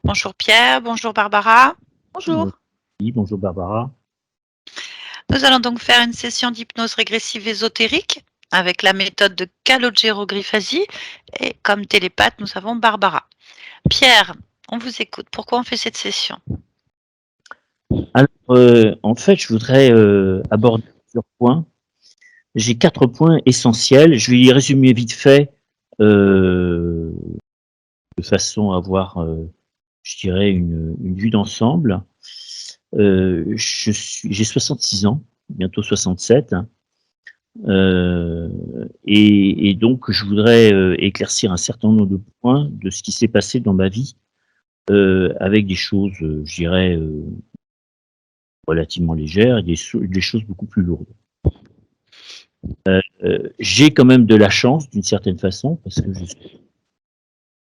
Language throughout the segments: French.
Bonjour Pierre, bonjour Barbara. Bon- Bonjour. Oui, bonjour Barbara. Nous allons donc faire une session d'hypnose régressive ésotérique avec la méthode de Calogero Grifasi et comme télépathe, nous avons Barbara. Pierre, on vous écoute. Pourquoi on fait cette session? Alors, en fait, je voudrais aborder plusieurs points. J'ai 4 points essentiels. Je vais les résumer vite fait, de façon à avoir, je dirais, une vue d'ensemble. J'ai 66 ans, bientôt 67, et donc je voudrais éclaircir un certain nombre de points de ce qui s'est passé dans ma vie, avec des choses, je dirais, relativement légères et des choses beaucoup plus lourdes. J'ai quand même de la chance d'une certaine façon parce que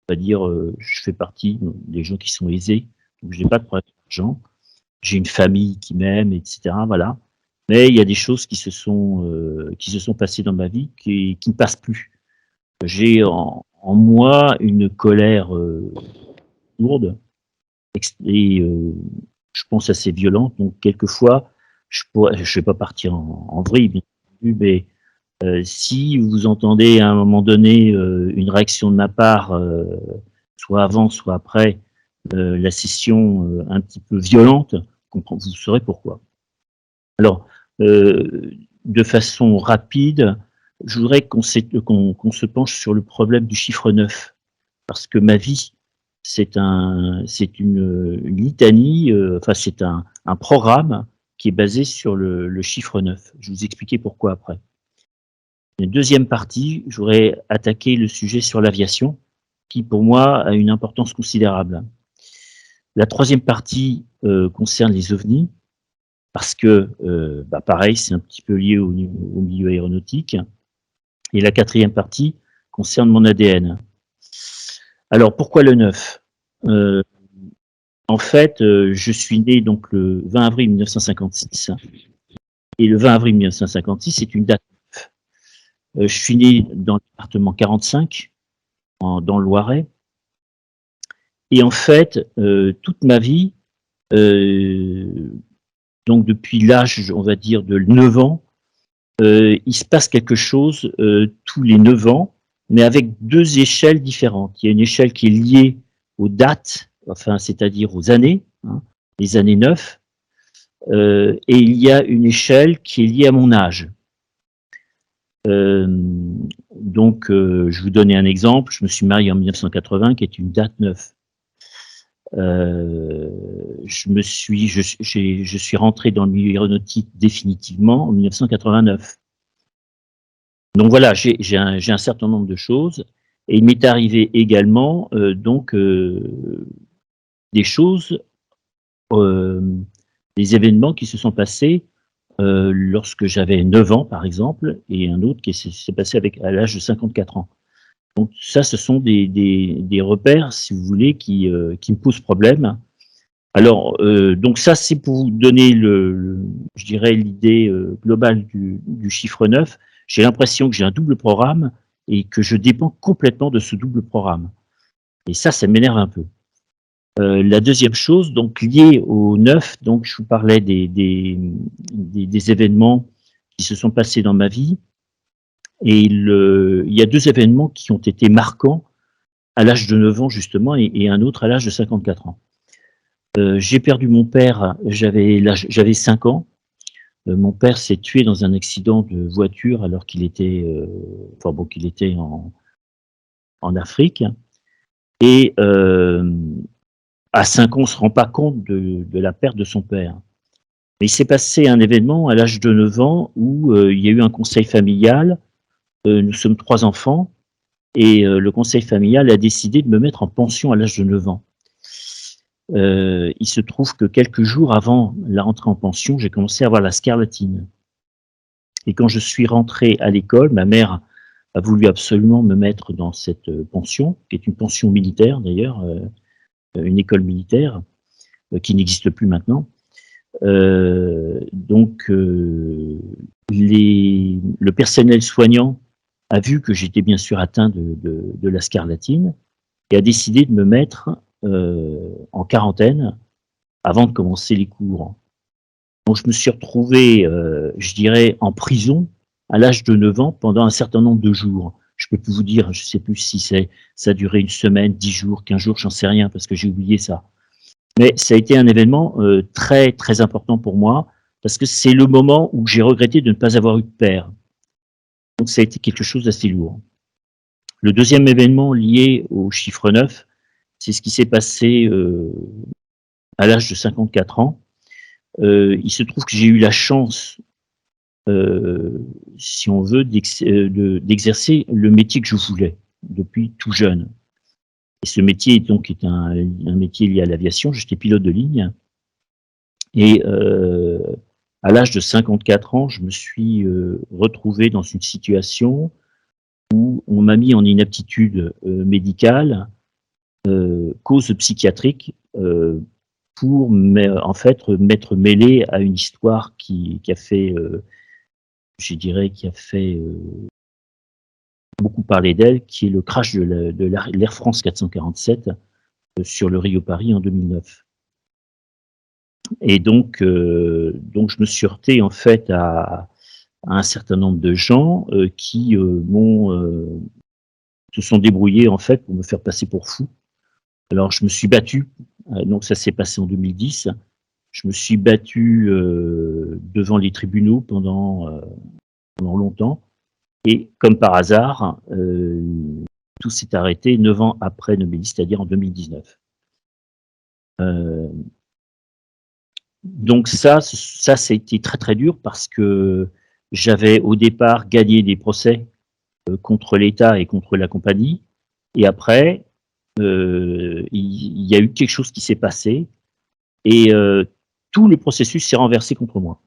je fais partie des gens qui sont aisés, donc j'ai pas de problème d'argent. J'ai une famille qui m'aime, etc. Voilà. Mais il y a des choses qui se sont passées dans ma vie qui ne passent plus. J'ai en moi une colère lourde et je pense assez violente. Donc quelquefois, je vais pas partir en vrille, bien entendu, mais si vous entendez à un moment donné une réaction de ma part, soit avant, soit après la session, un petit peu violente, vous saurez pourquoi. Alors, de façon rapide, je voudrais qu'on se penche sur le problème du chiffre 9, parce que ma vie, c'est une litanie, enfin c'est un programme qui est basé sur le chiffre 9. Je vais vous expliquer pourquoi après. Une deuxième partie, je voudrais attaquer le sujet sur l'aviation, qui pour moi a une importance considérable. La troisième partie concerne les ovnis, parce que, pareil, c'est un petit peu lié au milieu aéronautique. Et la quatrième partie concerne mon ADN. Alors, pourquoi le 9? En fait, je suis né donc le 20 avril 1956, et le 20 avril 1956, c'est une date. Je suis né dans le département 45, dans le Loiret. Et en fait, toute ma vie, donc depuis l'âge, on va dire, de 9 ans, il se passe quelque chose tous les 9 ans, mais avec 2 échelles différentes. Il y a une échelle qui est liée aux dates, enfin, c'est-à-dire aux années, hein, les années 9, et il y a une échelle qui est liée à mon âge. Donc, je vais vous donner un exemple. Je me suis marié en 1980, qui est une date 9. Je suis rentré dans le milieu aéronautique définitivement en 1989. Donc voilà, j'ai un certain nombre de choses, et il m'est arrivé également des choses, euh, des événements qui se sont passés lorsque j'avais 9 ans par exemple, et un autre qui s'est passé à l'âge de 54 ans. Donc ça, ce sont des repères, si vous voulez, qui me posent problème. Alors, donc ça, c'est pour vous donner je dirais, l'idée globale du chiffre 9. J'ai l'impression que j'ai un double programme et que je dépends complètement de ce double programme. Et ça m'énerve un peu. La deuxième chose, donc liée au 9, donc je vous parlais des événements qui se sont passés dans ma vie. Et il y a 2 événements qui ont été marquants à l'âge de 9 ans justement, et un autre à l'âge de 54 ans. J'ai perdu mon père, j'avais 5 ans. Mon père s'est tué dans un accident de voiture alors qu'il était, qu'il était en Afrique. Et à 5 ans, on ne se rend pas compte de la perte de son père. Mais il s'est passé un événement à l'âge de 9 ans où il y a eu un conseil familial. Nous sommes 3 enfants, et le conseil familial a décidé de me mettre en pension à l'âge de 9 ans. Il se trouve que quelques jours avant la rentrée en pension, j'ai commencé à avoir la scarlatine. Et quand je suis rentré à l'école, ma mère a voulu absolument me mettre dans cette pension, qui est une pension militaire d'ailleurs, une école militaire, qui n'existe plus maintenant. Le personnel soignant a vu que j'étais bien sûr atteint de la scarlatine et a décidé de me mettre en quarantaine avant de commencer les cours. Donc je me suis retrouvé, je dirais, en prison à l'âge de 9 ans pendant un certain nombre de jours. Je peux plus vous dire, je sais plus si ça a duré 1 semaine, 10 jours, 15 jours, j'en sais rien parce que j'ai oublié ça. Mais ça a été un événement très, très important pour moi parce que c'est le moment où j'ai regretté de ne pas avoir eu de père. Donc ça a été quelque chose d'assez lourd. Le deuxième événement lié au chiffre 9, c'est ce qui s'est passé à l'âge de 54 ans. Il se trouve que j'ai eu la chance, si on veut, d'exercer le métier que je voulais depuis tout jeune. Et ce métier donc est un métier lié à l'aviation. J'étais pilote de ligne et à l'âge de 54 ans, je me suis retrouvé dans une situation où on m'a mis en inaptitude médicale, cause psychiatrique, pour en fait m'être mêlé à une histoire qui a fait, je dirais, qui a fait beaucoup parler d'elle, qui est le crash de l'Air France 447 sur le Rio-Paris en 2009. Et donc je me suis heurté en fait à un certain nombre de gens qui se sont débrouillés en fait pour me faire passer pour fou. Alors je me suis battu, donc ça s'est passé en 2010. Je me suis battu devant les tribunaux pendant longtemps. Et comme par hasard, tout s'est arrêté 9 ans après Nomélie, c'est-à-dire en 2019. Donc ça a été très très dur parce que j'avais au départ gagné des procès contre l'État et contre la compagnie. Et après, il y a eu quelque chose qui s'est passé et tout le processus s'est renversé contre moi.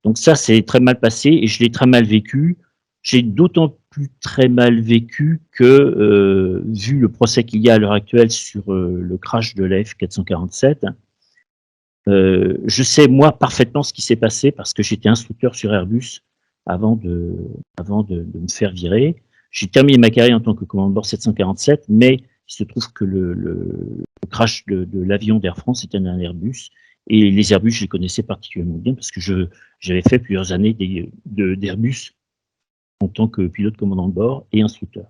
Donc ça, c'est très mal passé et je l'ai très mal vécu. J'ai d'autant plus très mal vécu que, vu le procès qu'il y a à l'heure actuelle sur le crash de la F447, je sais moi parfaitement ce qui s'est passé parce que j'étais instructeur sur Airbus avant de me faire virer. J'ai terminé ma carrière en tant que commandant de bord 747, mais il se trouve que le crash de l'avion d'Air France était un Airbus et les Airbus, je les connaissais particulièrement bien parce que j'avais fait plusieurs années d'Airbus en tant que pilote commandant de bord et instructeur.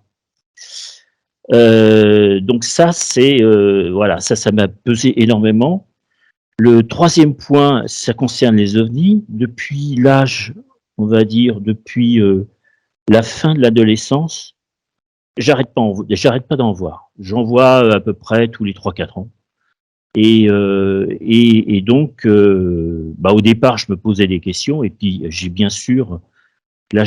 Donc ça, c'est voilà, ça m'a pesé énormément. Le troisième point, ça concerne les ovnis. Depuis l'âge, on va dire, depuis la fin de l'adolescence, j'arrête pas d'en voir. J'en vois à peu près tous les 3-4 ans. Et donc, au départ, je me posais des questions. Et puis, j'ai bien sûr, là,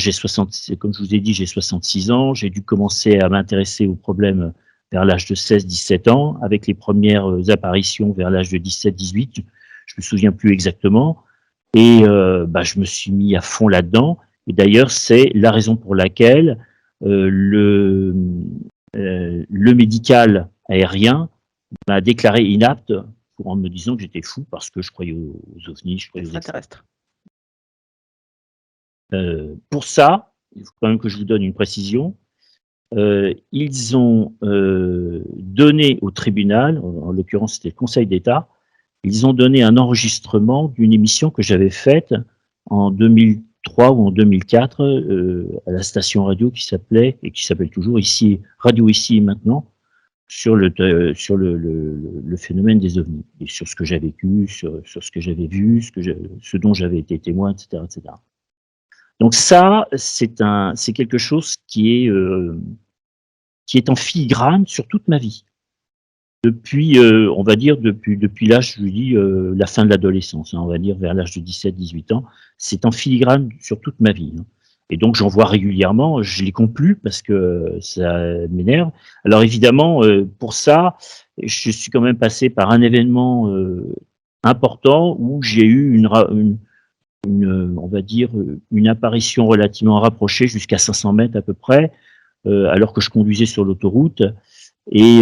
comme je vous ai dit, j'ai 66 ans. J'ai dû commencer à m'intéresser aux problèmes vers l'âge de 16-17 ans, avec les premières apparitions vers l'âge de 17-18. Je me souviens plus exactement. Et je me suis mis à fond là-dedans. Et d'ailleurs, c'est la raison pour laquelle le médical aérien m'a déclaré inapte en me disant que j'étais fou parce que je croyais aux ovnis, je croyais aux extraterrestres. Pour ça, il faut quand même que je vous donne une précision. Ils ont donné au tribunal, en l'occurrence c'était le Conseil d'État, ils ont donné un enregistrement d'une émission que j'avais faite en 2003 ou en 2004 à la station radio qui s'appelait, et qui s'appelle toujours ici, Radio Ici et Maintenant, sur le phénomène des ovnis, et sur ce que j'ai vécu, sur ce que j'avais vu, ce dont j'avais été témoin, etc., etc. Donc ça, c'est quelque chose qui est en filigrane sur toute ma vie. Depuis, on va dire, depuis l'âge, je vous dis, la fin de l'adolescence, hein, on va dire vers l'âge de 17-18 ans, c'est en filigrane sur toute ma vie, hein. Et donc j'en vois régulièrement, je les compte plus parce que ça m'énerve. Alors évidemment, pour ça, je suis quand même passé par un événement important où j'ai eu on va dire, une apparition relativement rapprochée jusqu'à 500 mètres à peu près, alors que je conduisais sur l'autoroute. Et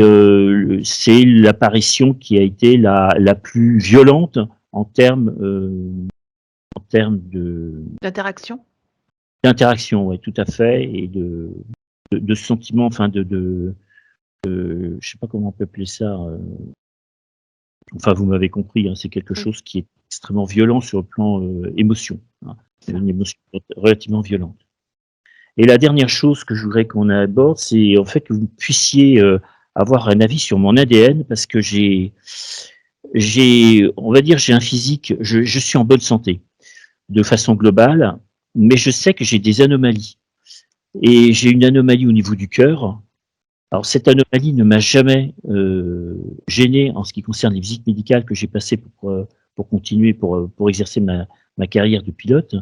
c'est l'apparition qui a été la plus violente en termes d'interaction. D'interaction, ouais, tout à fait, et de sentiments, enfin je sais pas comment on peut appeler ça. Enfin, vous m'avez compris, hein, c'est quelque Oui. chose qui est extrêmement violent sur le plan émotion. Hein. C'est une émotion relativement violente. Et la dernière chose que je voudrais qu'on aborde, c'est en fait que vous puissiez avoir un avis sur mon ADN parce que on va dire, j'ai un physique, je suis en bonne santé de façon globale, mais je sais que j'ai des anomalies. Et j'ai une anomalie au niveau du cœur. Alors cette anomalie ne m'a jamais gêné en ce qui concerne les visites médicales que j'ai passées pour continuer, pour exercer ma carrière de pilote.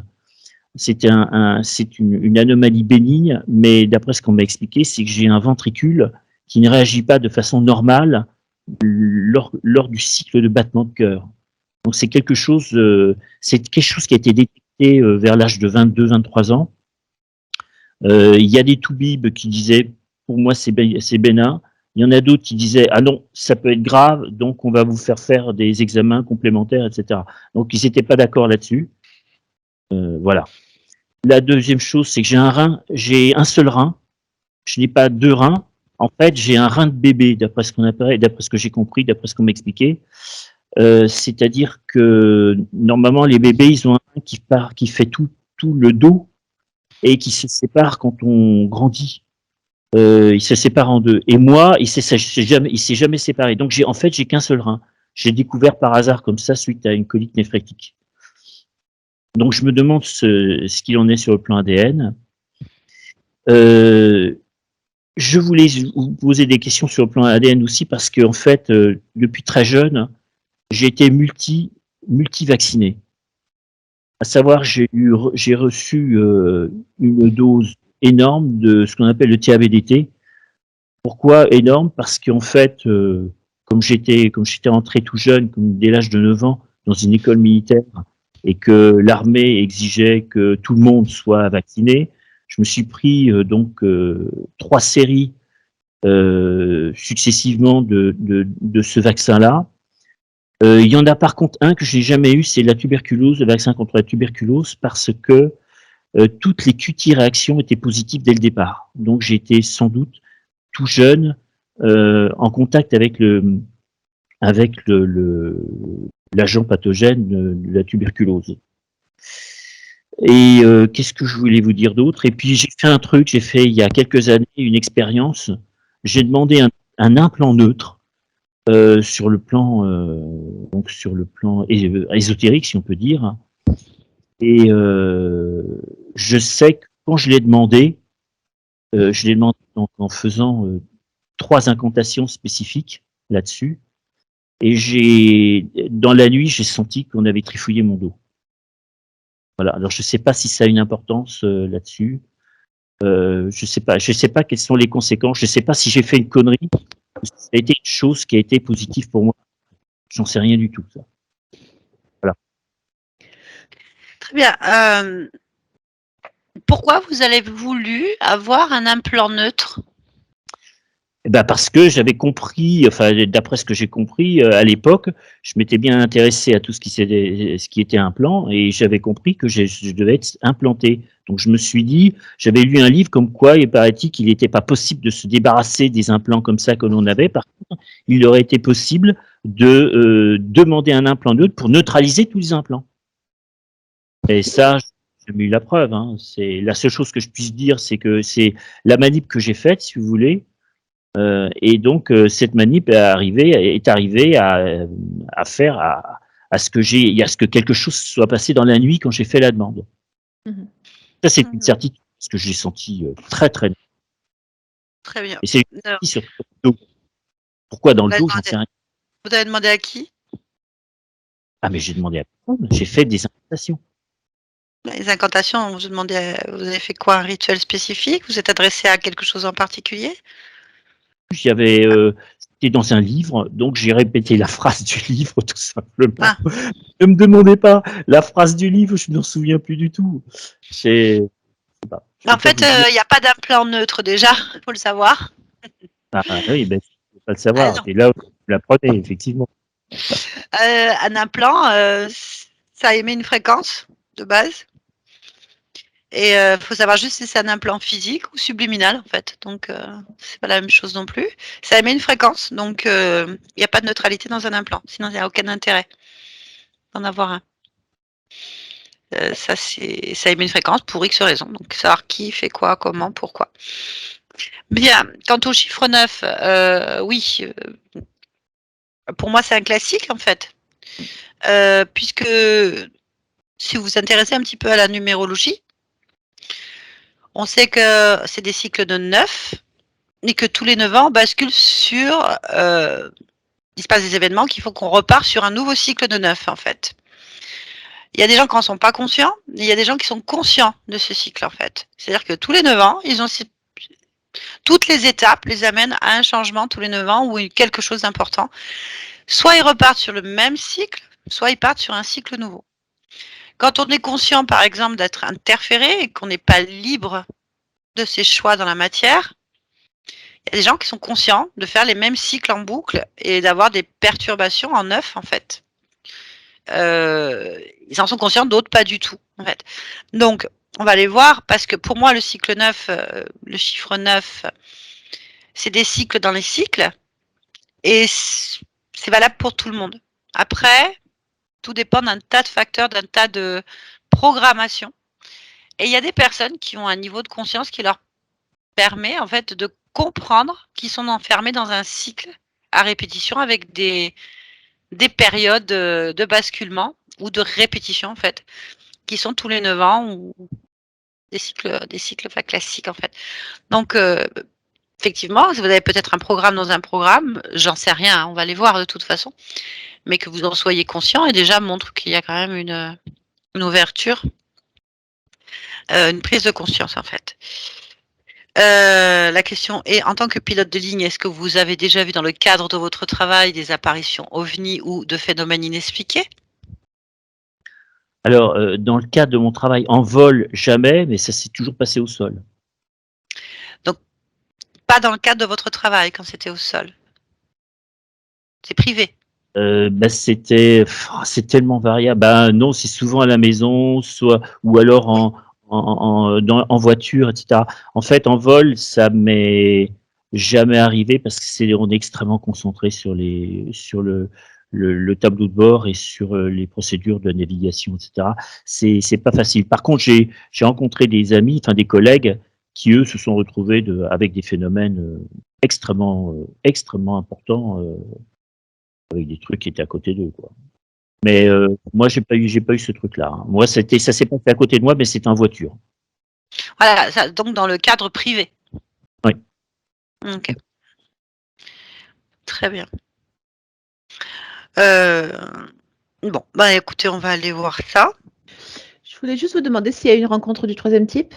C'est une anomalie bénigne, mais d'après ce qu'on m'a expliqué, c'est que j'ai un ventricule qui ne réagit pas de façon normale lors du cycle de battement de cœur. Donc c'est quelque chose qui a été détecté vers l'âge de 22-23 ans. Il y a des toubibs qui disaient, pour moi c'est bénin. Il y en a d'autres qui disaient, ah non, ça peut être grave, donc on va vous faire des examens complémentaires, etc. Donc ils n'étaient pas d'accord là-dessus. Voilà. La deuxième chose, c'est que j'ai un seul rein. Je n'ai pas deux reins. En fait, j'ai un rein de bébé, d'après ce qu'on appelle, d'après ce que j'ai compris, d'après ce qu'on m'expliquait. C'est-à-dire que normalement, les bébés, ils ont un rein qui fait tout le dos et qui se sépare quand on grandit. Il se sépare en deux. Et moi, il s'est jamais séparé. Donc, en fait, j'ai qu'un seul rein. J'ai découvert par hasard comme ça suite à une colique néphrétique. Donc, je me demande ce qu'il en est sur le plan ADN. Euh, je voulais vous poser des questions sur le plan ADN aussi parce que en fait, depuis très jeune, j'ai été multi-vacciné. À savoir, j'ai reçu une dose énorme de ce qu'on appelle le TABDT. Pourquoi énorme? Parce qu'en fait, comme j'étais entré tout jeune, comme dès l'âge de 9 ans, dans une école militaire, et que l'armée exigeait que tout le monde soit vacciné, je me suis pris donc 3 séries successivement de ce vaccin-là. Il y en a par contre un que je n'ai jamais eu, c'est la tuberculose, le vaccin contre la tuberculose, parce que toutes les QT réactions étaient positives dès le départ. Donc j'ai été sans doute tout jeune en contact avec l'agent pathogène de la tuberculose. Et qu'est-ce que je voulais vous dire d'autre? Et puis j'ai fait il y a quelques années une expérience. J'ai demandé un implant neutre sur le plan ésotérique, si on peut dire. Et je sais que quand je l'ai demandé donc, en faisant 3 incantations spécifiques là-dessus. Et dans la nuit, j'ai senti qu'on avait trifouillé mon dos. Voilà. Alors, je ne sais pas si ça a une importance là-dessus. Je sais pas quelles sont les conséquences. Je ne sais pas si j'ai fait une connerie. Ça a été une chose qui a été positive pour moi. J'en sais rien du tout. Ça. Voilà. Très bien. Pourquoi vous avez voulu avoir un implant neutre? Eh ben parce que j'avais compris, enfin d'après ce que j'ai compris à l'époque, je m'étais bien intéressé à tout ce qui était implant et j'avais compris que je devais être implanté. Donc je me suis dit, j'avais lu un livre comme quoi il paraît-il qu'il n'était pas possible de se débarrasser des implants comme ça que l'on avait. Par contre, il aurait été possible de demander un implant neutre pour neutraliser tous les implants. Et ça, j'ai eu la preuve. Hein. C'est la seule chose que je puisse dire, c'est que c'est la manip que j'ai faite, si vous voulez. Et donc cette manip est arrivée à faire à ce que quelque chose soit passé dans la nuit quand j'ai fait la demande. Mmh. Ça c'est une certitude parce que je l'ai senti très très. Très bien. Et c'est Alors, sur le dos. Pourquoi dans vous le avez dos, j'en demandé sais rien. vous avez demandé à qui? Ah mais j'ai demandé à personne. J'ai fait des incantations. Les incantations, vous avez fait quoi? Un rituel spécifique? Vous êtes adressé à quelque chose en particulier? J'avais c'était dans un livre, donc j'ai répété la phrase du livre tout simplement. Ah, Ne me demandez pas la phrase du livre, je ne me souviens plus du tout. C'est pas, je en peux pas fait, vous dire. il y a pas d'implant neutre déjà, faut le savoir. Ah oui, ben, je peux pas le Ah savoir. non. Et là, vous l'apprenez, effectivement. Un implant, ça émet une fréquence de base Et faut savoir juste si c'est un implant physique ou subliminal, en fait. Donc, c'est pas la même chose non plus. Ça émet une fréquence, donc il n'y a pas de neutralité dans un implant. Sinon, il n'y a aucun intérêt d'en avoir un. Ça émet une fréquence pour X raisons. Donc, savoir qui fait quoi, comment, pourquoi. Bien. Quant au chiffre 9, oui, pour moi, c'est un classique, en fait. Puisque si vous vous intéressez un petit peu à la numérologie, on sait que c'est des cycles de 9 et que tous les 9 ans, on bascule sur, il se passe des événements qui font qu'on repart sur un nouveau cycle de 9, en fait. Il y a des gens qui n'en sont pas conscients, et il y a des gens qui sont conscients de ce cycle, en fait. C'est-à-dire que tous les 9 ans, ils ont toutes les étapes les amènent à un changement tous les 9 ans ou quelque chose d'important. Soit ils repartent sur le même cycle, soit ils partent sur un cycle nouveau. Quand on est conscient, par exemple, d'être interféré et qu'on n'est pas libre de ses choix dans la matière, il y a des gens qui sont conscients de faire les mêmes cycles en boucle et d'avoir des perturbations en 9, en fait. Ils en sont conscients, d'autres pas du tout, en fait. Donc, on va les voir parce que pour moi, le cycle 9, le chiffre 9, c'est des cycles dans les cycles et c'est valable pour tout le monde. Après, tout dépend d'un tas de facteurs, d'un tas de programmations. Et il y a des personnes qui ont un niveau de conscience qui leur permet en fait de comprendre qu'ils sont enfermés dans un cycle à répétition avec des périodes de basculement ou de répétition en fait, qui sont tous les 9 ans ou des cycles enfin, classiques en fait. Donc effectivement, si vous avez peut-être un programme dans un programme, j'en sais rien, hein, on va les voir de toute façon, mais que vous en soyez conscient et déjà montre qu'il y a quand même une ouverture, une prise de conscience en fait. La question est, en tant que pilote de ligne, est-ce que vous avez déjà vu dans le cadre de votre travail des apparitions ovnis ou de phénomènes inexpliqués? Alors, dans le cadre de mon travail en vol, jamais, mais ça s'est toujours passé au sol. Donc, pas dans le cadre de votre travail quand c'était au sol. C'est privé. Bah, c'est tellement variable. Bah, non, c'est souvent à la maison, soit ou alors en voiture et cetera. En fait, en vol, ça m'est jamais arrivé parce que on est extrêmement concentré sur le tableau de bord et sur, les procédures de navigation et cetera. C'est pas facile. Par contre, j'ai rencontré des amis, enfin des collègues qui, eux, se sont retrouvés avec des phénomènes, extrêmement importants, avec des trucs qui étaient à côté d'eux, quoi. Mais moi, j'ai pas eu ce truc-là, hein. Moi, ça s'est passé à côté de moi, mais c'était en voiture. Voilà, ça, donc dans le cadre privé. Oui. Ok, très bien. Euh, bon, bah écoutez, on va aller voir ça. Je voulais juste vous demander s'il y a une rencontre du troisième type.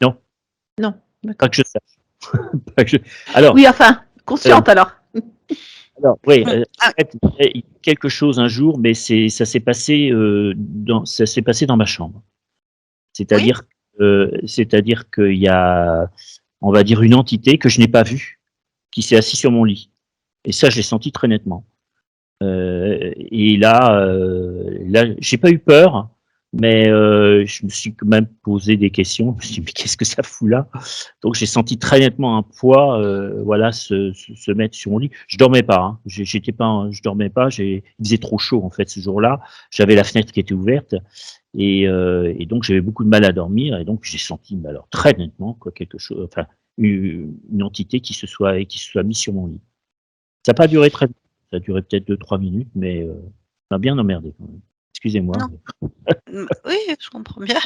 Non. Non, Pas d'accord. que je sache. Pas que je... Alors, Oui, enfin, consciente alors. oui, Ah, en fait, il y a quelque chose un jour, mais ça s'est passé dans ma chambre. oui, C'est-à-dire qu'il y a, on va dire, une entité que je n'ai pas vue, qui s'est assise sur mon lit. Et ça, je l'ai senti très nettement. Et là, j'ai pas eu peur, mais je me suis quand même posé des questions. Je me suis dit: «Mais qu'est-ce que ça fout là?» Donc j'ai senti très nettement un poids, voilà, se mettre sur mon lit. Je dormais pas, hein. J'étais pas, je dormais pas. Il faisait trop chaud en fait ce jour-là. J'avais la fenêtre qui était ouverte et donc j'avais beaucoup de mal à dormir et donc j'ai senti, mais alors très nettement quoi, quelque chose, enfin une entité qui se soit mise sur mon lit. Ça a pas duré très longtemps, ça a duré peut-être 2-3 minutes, mais ça m'a bien emmerdé quand même. Excusez-moi. non, oui, je comprends bien.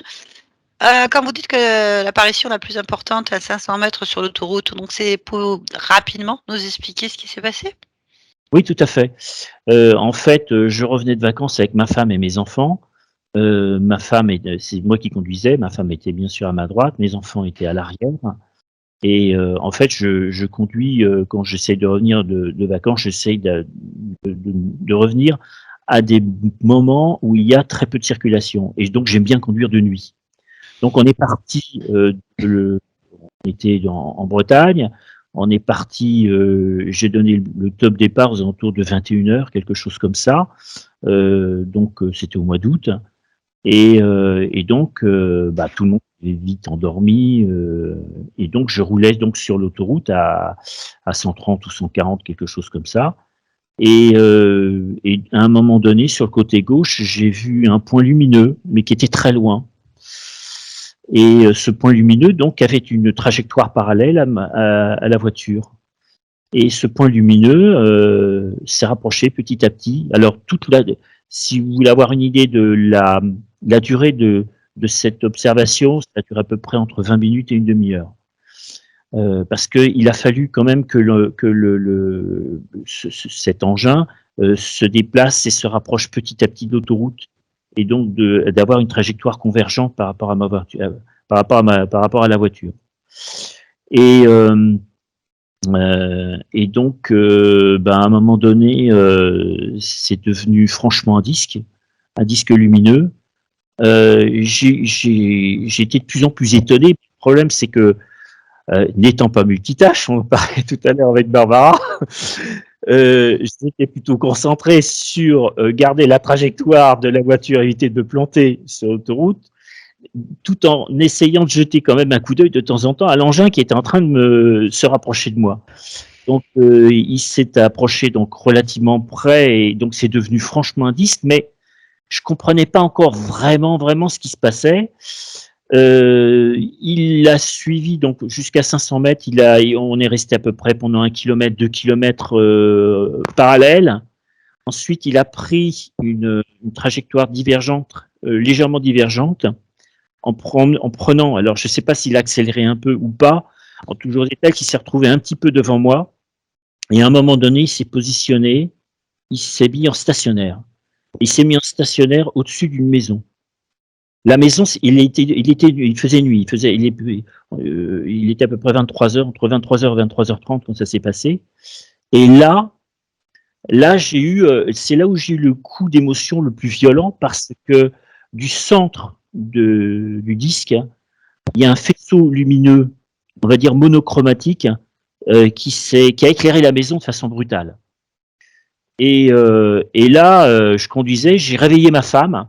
Quand vous dites que l'apparition la plus importante à 500 mètres sur l'autoroute, donc c'est pour rapidement nous expliquer ce qui s'est passé? Oui, tout à fait. En fait, je revenais de vacances avec ma femme et mes enfants. Ma femme c'est moi qui conduisais, ma femme était bien sûr à ma droite, mes enfants étaient à l'arrière et en fait, je conduis, quand j'essaie de revenir de vacances, j'essaye de revenir à des moments où il y a très peu de circulation et donc j'aime bien conduire de nuit. Donc on est parti, on était en Bretagne, on est parti, j'ai donné le top départ aux alentours de 21 heures, quelque chose comme ça. Donc c'était au mois d'août et donc bah, tout le monde vite endormi, et donc je roulais donc sur l'autoroute à 130 ou 140, quelque chose comme ça. Et à un moment donné, sur le côté gauche, j'ai vu un point lumineux, mais qui était très loin. Et ce point lumineux, donc, avait une trajectoire parallèle à la voiture. Et ce point lumineux s'est rapproché petit à petit. Alors, si vous voulez avoir une idée de la durée de cette observation, ça dure à peu près entre 20 minutes et une demi-heure. Parce qu'il a fallu quand même que cet engin se déplace et se rapproche petit à petit de l'autoroute, et donc d'avoir une trajectoire convergente par rapport à ma voiture, par rapport à la voiture. Et donc, à un moment donné, c'est devenu franchement un disque lumineux. J'ai été de plus en plus étonné. Le problème, c'est que n'étant pas multitâche, on en parlait tout à l'heure avec Barbara, j'étais plutôt concentré sur garder la trajectoire de la voiture, éviter de me planter sur l'autoroute, tout en essayant de jeter quand même un coup d'œil de temps en temps à l'engin qui était en train de se rapprocher de moi. Donc, il s'est approché donc relativement près, et donc c'est devenu franchement un disque, mais je comprenais pas encore vraiment ce qui se passait. Il l'a suivi donc jusqu'à 500 mètres. On est resté à peu près pendant 1 kilomètre, 2 kilomètres parallèles. Ensuite, il a pris une trajectoire divergente, légèrement divergente, en prenant, alors je ne sais pas s'il a accéléré un peu ou pas, en toujours est-il qu'il s'est retrouvé un petit peu devant moi, et à un moment donné, il s'est positionné, il s'est mis en stationnaire. Il s'est mis en stationnaire au-dessus d'une maison. La maison, il faisait nuit, il était à peu près 23 heures, entre 23 heures et 23h30 quand ça s'est passé. Et là, c'est là où j'ai eu le coup d'émotion le plus violent, parce que du centre du disque, il y a un faisceau lumineux, on va dire monochromatique, qui a éclairé la maison de façon brutale. Et là, je conduisais, j'ai réveillé ma femme.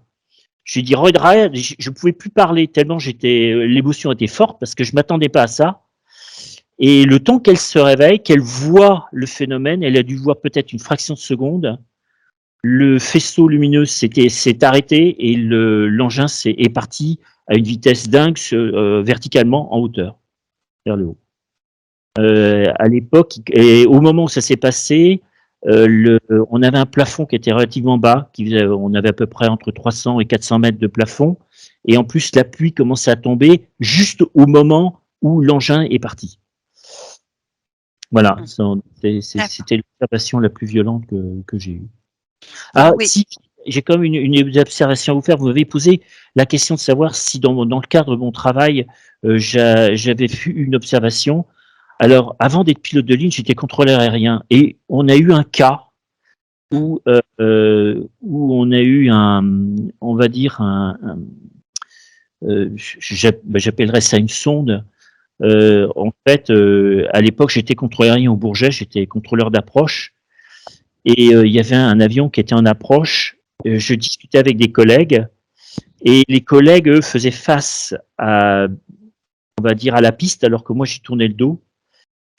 J'ai dit regarde, je ne pouvais plus parler tellement l'émotion était forte, parce que je m'attendais pas à ça. Et le temps qu'elle se réveille, qu'elle voit le phénomène, elle a dû voir peut-être une fraction de seconde. Le faisceau lumineux s'est arrêté, et l'engin est parti à une vitesse dingue, verticalement en hauteur, vers le haut. À l'époque, et au moment où ça s'est passé, on avait un plafond qui était relativement bas, on avait à peu près entre 300 et 400 mètres de plafond, et en plus la pluie commençait à tomber juste au moment où l'engin est parti. Voilà, c'était l'observation la plus violente que j'ai eue. Ah, oui. Si, j'ai quand même une observation à vous faire. Vous m'avez posé la question de savoir si dans le cadre de mon travail, j'avais vu une observation. Alors, avant d'être pilote de ligne, j'étais contrôleur aérien, et on a eu un cas où on a eu on va dire j'appellerais ça une sonde. En fait, à l'époque, j'étais contrôleur aérien au Bourget, j'étais contrôleur d'approche, et il y avait un avion qui était en approche. Je discutais avec des collègues, et les collègues, eux, faisaient face on va dire, à la piste, alors que moi, j'y tournais le dos.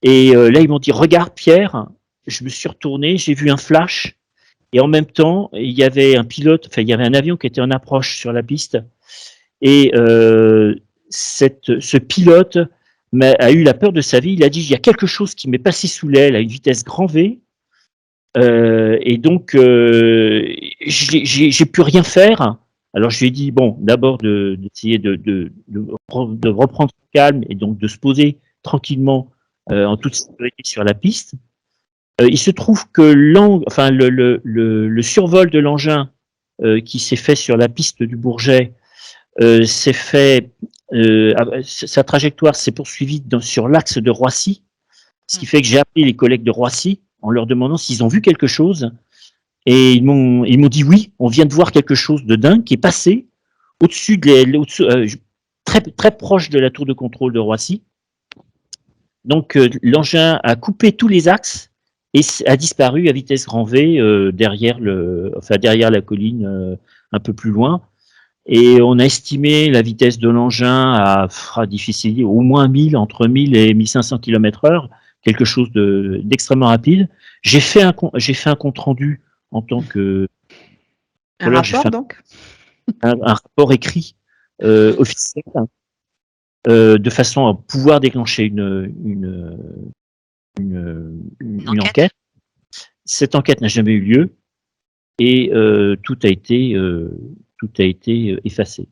Et là, ils m'ont dit, regarde Pierre, je me suis retourné, j'ai vu un flash, et en même temps, il y avait un avion qui était en approche sur la piste, et ce pilote a eu la peur de sa vie. Il a dit, il y a quelque chose qui m'est passé sous l'aile à une vitesse grand V, et donc j'ai pu rien faire. Alors je lui ai dit, bon, d'abord d'essayer de reprendre son calme, et donc de se poser tranquillement en toute sécurité sur la piste. Il se trouve que le survol de l'engin qui s'est fait sur la piste du Bourget s'est fait, sa trajectoire s'est poursuivie sur l'axe de Roissy, ce qui fait que j'ai appelé les collègues de Roissy en leur demandant s'ils ont vu quelque chose, et ils m'ont dit oui, on vient de voir quelque chose de dingue qui est passé au-dessus très proche de la tour de contrôle de Roissy. Donc l'engin a coupé tous les axes et a disparu à vitesse grand V derrière la colline un peu plus loin. Et on a estimé la vitesse de l'engin à difficile, au moins 1000, entre 1000 et 1500 km/h, quelque chose d'extrêmement rapide. J'ai fait un compte rendu en tant que Un contrôleur, j'ai rapport fait donc? un rapport écrit officiel de façon à pouvoir déclencher Une une enquête? enquête. Cette enquête n'a jamais eu lieu et tout a été effacé.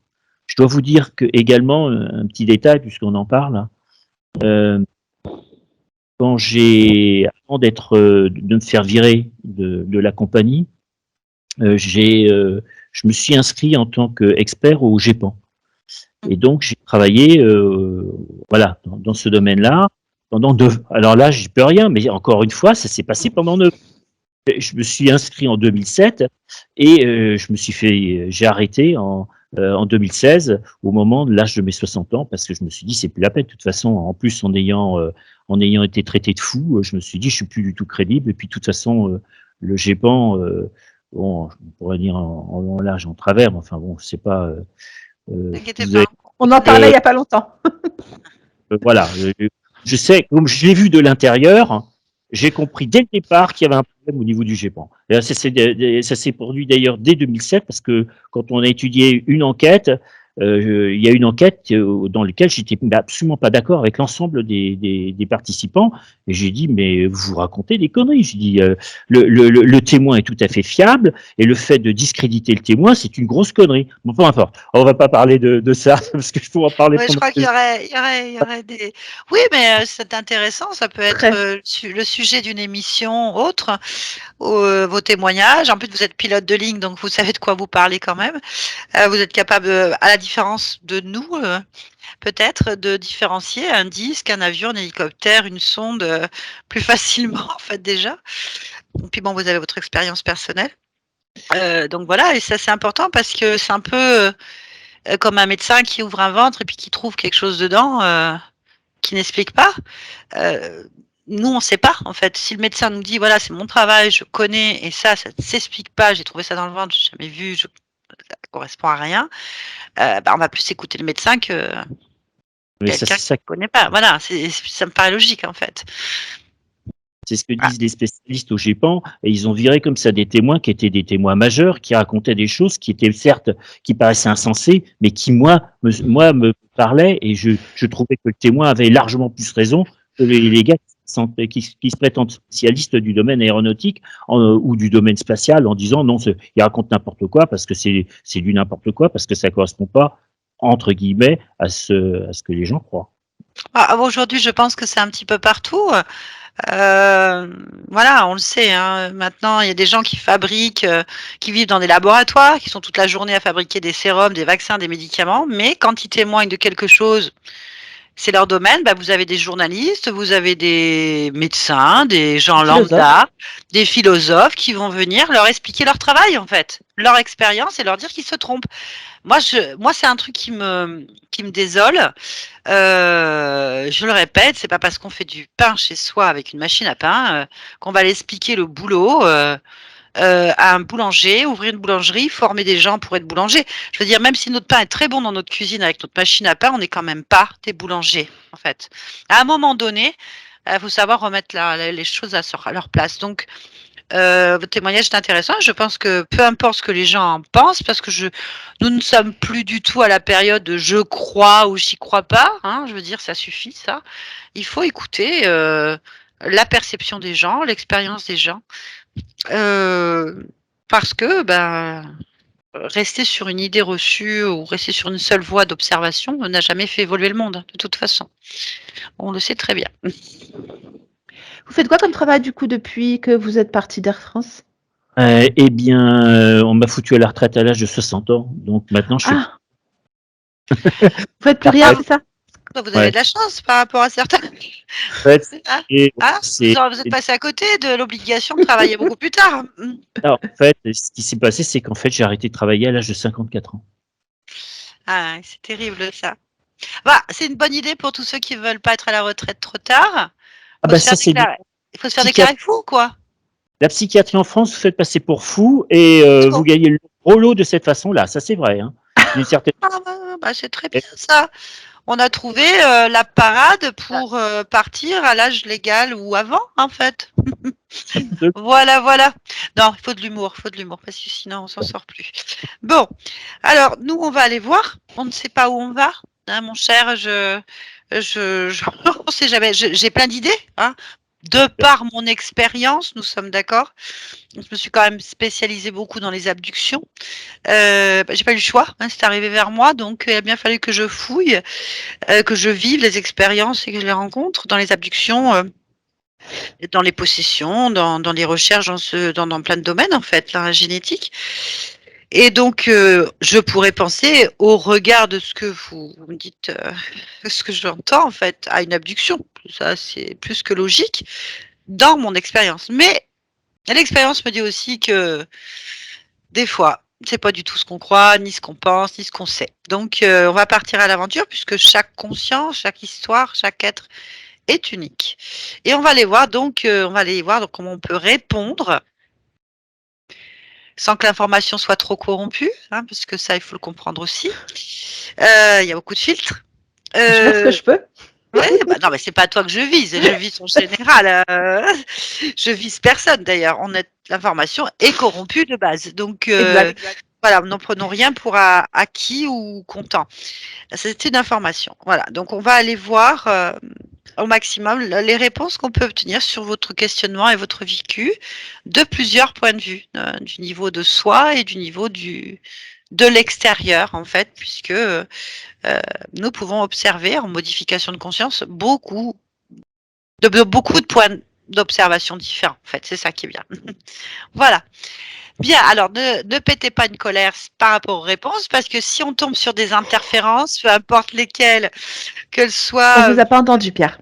Je dois vous dire que également un petit détail puisqu'on en parle, heu, quand avant de me faire virer de la compagnie, je me suis inscrit en tant qu'expert au GEPAN et donc j'ai travaillé, voilà, dans ce domaine-là pendant 2. Alors là, j'y peux rien, mais encore une fois, ça s'est passé pendant 9. Je me suis inscrit en 2007 et j'ai arrêté en 2016 au moment de l'âge de mes 60 ans parce que je me suis dit: «C'est plus la peine». De toute façon, en plus en ayant été traité de fou, je me suis dit: «Je suis plus du tout crédible» et puis de toute façon, le GEPAN, bon, on pourrait dire en long, en large, en travers, mais enfin bon, c'est pas, T'inquiète vous avez, On en parlait il y a pas longtemps. voilà, je sais, comme je l'ai vu de l'intérieur, j'ai compris dès le départ qu'il y avait un problème au niveau du GEPAN. Et là, ça s'est produit d'ailleurs dès 2007 parce que quand on a étudié une enquête, il y a une enquête dans laquelle j'étais absolument pas d'accord avec l'ensemble des participants et j'ai dit: «Mais vous vous racontez des conneries». J'ai dit: le témoin est tout à fait fiable et le fait de discréditer le témoin, c'est une grosse connerie». Bon, peu importe, on va pas parler de ça parce que je pourrais en parler Ouais, je pendant crois qu'il des. y aurait des oui, mais c'est intéressant, ça peut être, Très. le sujet d'une émission autre, vos témoignages. En plus, vous êtes pilote de ligne, donc vous savez de quoi vous parlez quand même. Vous êtes capable, à la différence de nous, peut-être, de différencier un disque, un avion, un hélicoptère, une sonde, plus facilement, en fait, déjà. Et puis bon, vous avez votre expérience personnelle. Donc voilà et ça, c'est important parce que c'est un peu, comme un médecin qui ouvre un ventre et puis qui trouve quelque chose dedans, qui n'explique pas. Heu, Nous, on ne sait pas, en fait. Si le médecin nous dit: «Voilà, c'est mon travail, je connais et ça ne s'explique pas, j'ai trouvé ça dans le ventre, j'ai jamais vu, ça correspond à rien», bah, on va plus écouter le médecin que Mais ça, quelqu'un c'est qui ça. ne connaît pas. Voilà, ça me paraît logique, en fait. C'est ce que Ah, disent les spécialistes au GEPAN et ils ont viré comme ça des témoins qui étaient des témoins majeurs, qui racontaient des choses qui étaient certes, qui paraissaient insensées, mais qui me parlaient et je trouvais que le témoin avait largement plus raison que les gars qui se prétendent spécialistes du domaine aéronautique ou du domaine spatial en disant non, ils racontent n'importe quoi parce que c'est du n'importe quoi parce que ça correspond pas entre guillemets à ce que les gens croient. aujourd'hui, je pense que c'est un petit peu partout. Voilà, on le sait, hein, maintenant, il y a des gens qui fabriquent, qui vivent dans des laboratoires, qui sont toute la journée à fabriquer des sérums, des vaccins, des médicaments, mais quand ils témoignent de quelque chose, c'est leur domaine, bah, vous avez des journalistes, vous avez des médecins, des gens Philosophe. lambda, des philosophes qui vont venir leur expliquer leur travail, en fait, leur expérience et leur dire qu'ils se trompent. Moi, c'est un truc qui me désole. Je le répète, c'est pas parce qu'on fait du pain chez soi avec une machine à pain, qu'on va aller expliquer le boulot, à un boulanger, ouvrir une boulangerie, former des gens pour être boulanger. Je veux dire, même si notre pain est très bon dans notre cuisine avec notre machine à pain, on n'est quand même pas des boulangers, en fait. À un moment donné, faut savoir remettre les choses à leur place. Donc, votre témoignage est intéressant. Je pense que peu importe ce que les gens en pensent, parce que nous ne sommes plus du tout à la période de je crois ou j'y crois pas, hein. Je veux dire, ça suffit, ça. Il faut écouter la perception des gens, l'expérience des gens, parce que ben, rester sur une idée reçue ou rester sur une seule voie d'observation n'a jamais fait évoluer le monde, de toute façon. On le sait très bien. Vous faites quoi comme travail du coup depuis que vous êtes parti d'Air France? Eh bien, on m'a foutu à la retraite à l'âge de 60 ans, donc maintenant je fais Ah! Vous faites plus la rien, Ah, retraite, c'est ça? vous avez ouais. de la chance par rapport à certains. En fait, Ah, et ah, c'est vous êtes passé à côté de l'obligation de travailler beaucoup plus tard. Mmh. alors, en fait, ce qui s'est passé, c'est qu'en fait, j'ai arrêté de travailler à l'âge de 54 ans. Ah ouais, c'est terrible ça. Bah, c'est une bonne idée pour tous ceux qui veulent pas être à la retraite trop tard. Ah Faut bah, se faire ça, c'est bien. déclarer il faut se faire Psychiat déclarer fou, quoi. La psychiatrie en France, vous faites passer pour fou et C'est vous bon. gagnez le gros lot de cette façon-là, ça, c'est vrai, hein. d'une certaine. C'est très bien ça. On a trouvé la parade pour partir à l'âge légal ou avant, en fait. Voilà, voilà. Non, il faut de l'humour, parce que sinon on s'en sort plus. Bon, alors nous on va aller voir. On ne sait pas où on va, hein, mon cher. On sait jamais. J'ai plein d'idées, hein. De par mon expérience, nous sommes d'accord. Je me suis quand même spécialisée beaucoup dans les abductions. J'ai pas eu le choix, hein, c'est arrivé vers moi, donc il a bien fallu que je fouille, que je vive les expériences et que je les rencontre dans les abductions. Dans les possessions, dans les recherches, dans plein de domaines en fait, la génétique. Et donc, je pourrais penser, au regard de ce que vous me dites, ce que j'entends en fait, à une abduction. Ça, c'est plus que logique dans mon expérience. Mais l'expérience me dit aussi que des fois, c'est pas du tout ce qu'on croit, ni ce qu'on pense, ni ce qu'on sait. Donc, on va partir à l'aventure puisque chaque conscience, chaque histoire, chaque être est unique. Et on va aller voir donc, comment on peut répondre sans que l'information soit trop corrompue, hein, parce que ça, il faut le comprendre aussi. Il y a beaucoup de filtres. Je fais ce que je peux. Ouais, non, mais c'est pas toi que je vise, je vise en général. Je vise personne d'ailleurs. L'information est corrompue de base, donc Exact. voilà, n'en prenons rien pour acquis ou comptant. C'est une information. Voilà, donc on va aller voir au maximum les réponses qu'on peut obtenir sur votre questionnement et votre vécu de plusieurs points de vue, du niveau de soi et du niveau de l'extérieur en fait, puisque nous pouvons observer en modification de conscience beaucoup de points d'observation différents. En fait, c'est ça qui est bien. Voilà. Bien, alors ne pétez pas une colère par rapport aux réponses, parce que si on tombe sur des interférences, peu importe lesquelles, qu'elles On soient. vous a pas entendu, Pierre.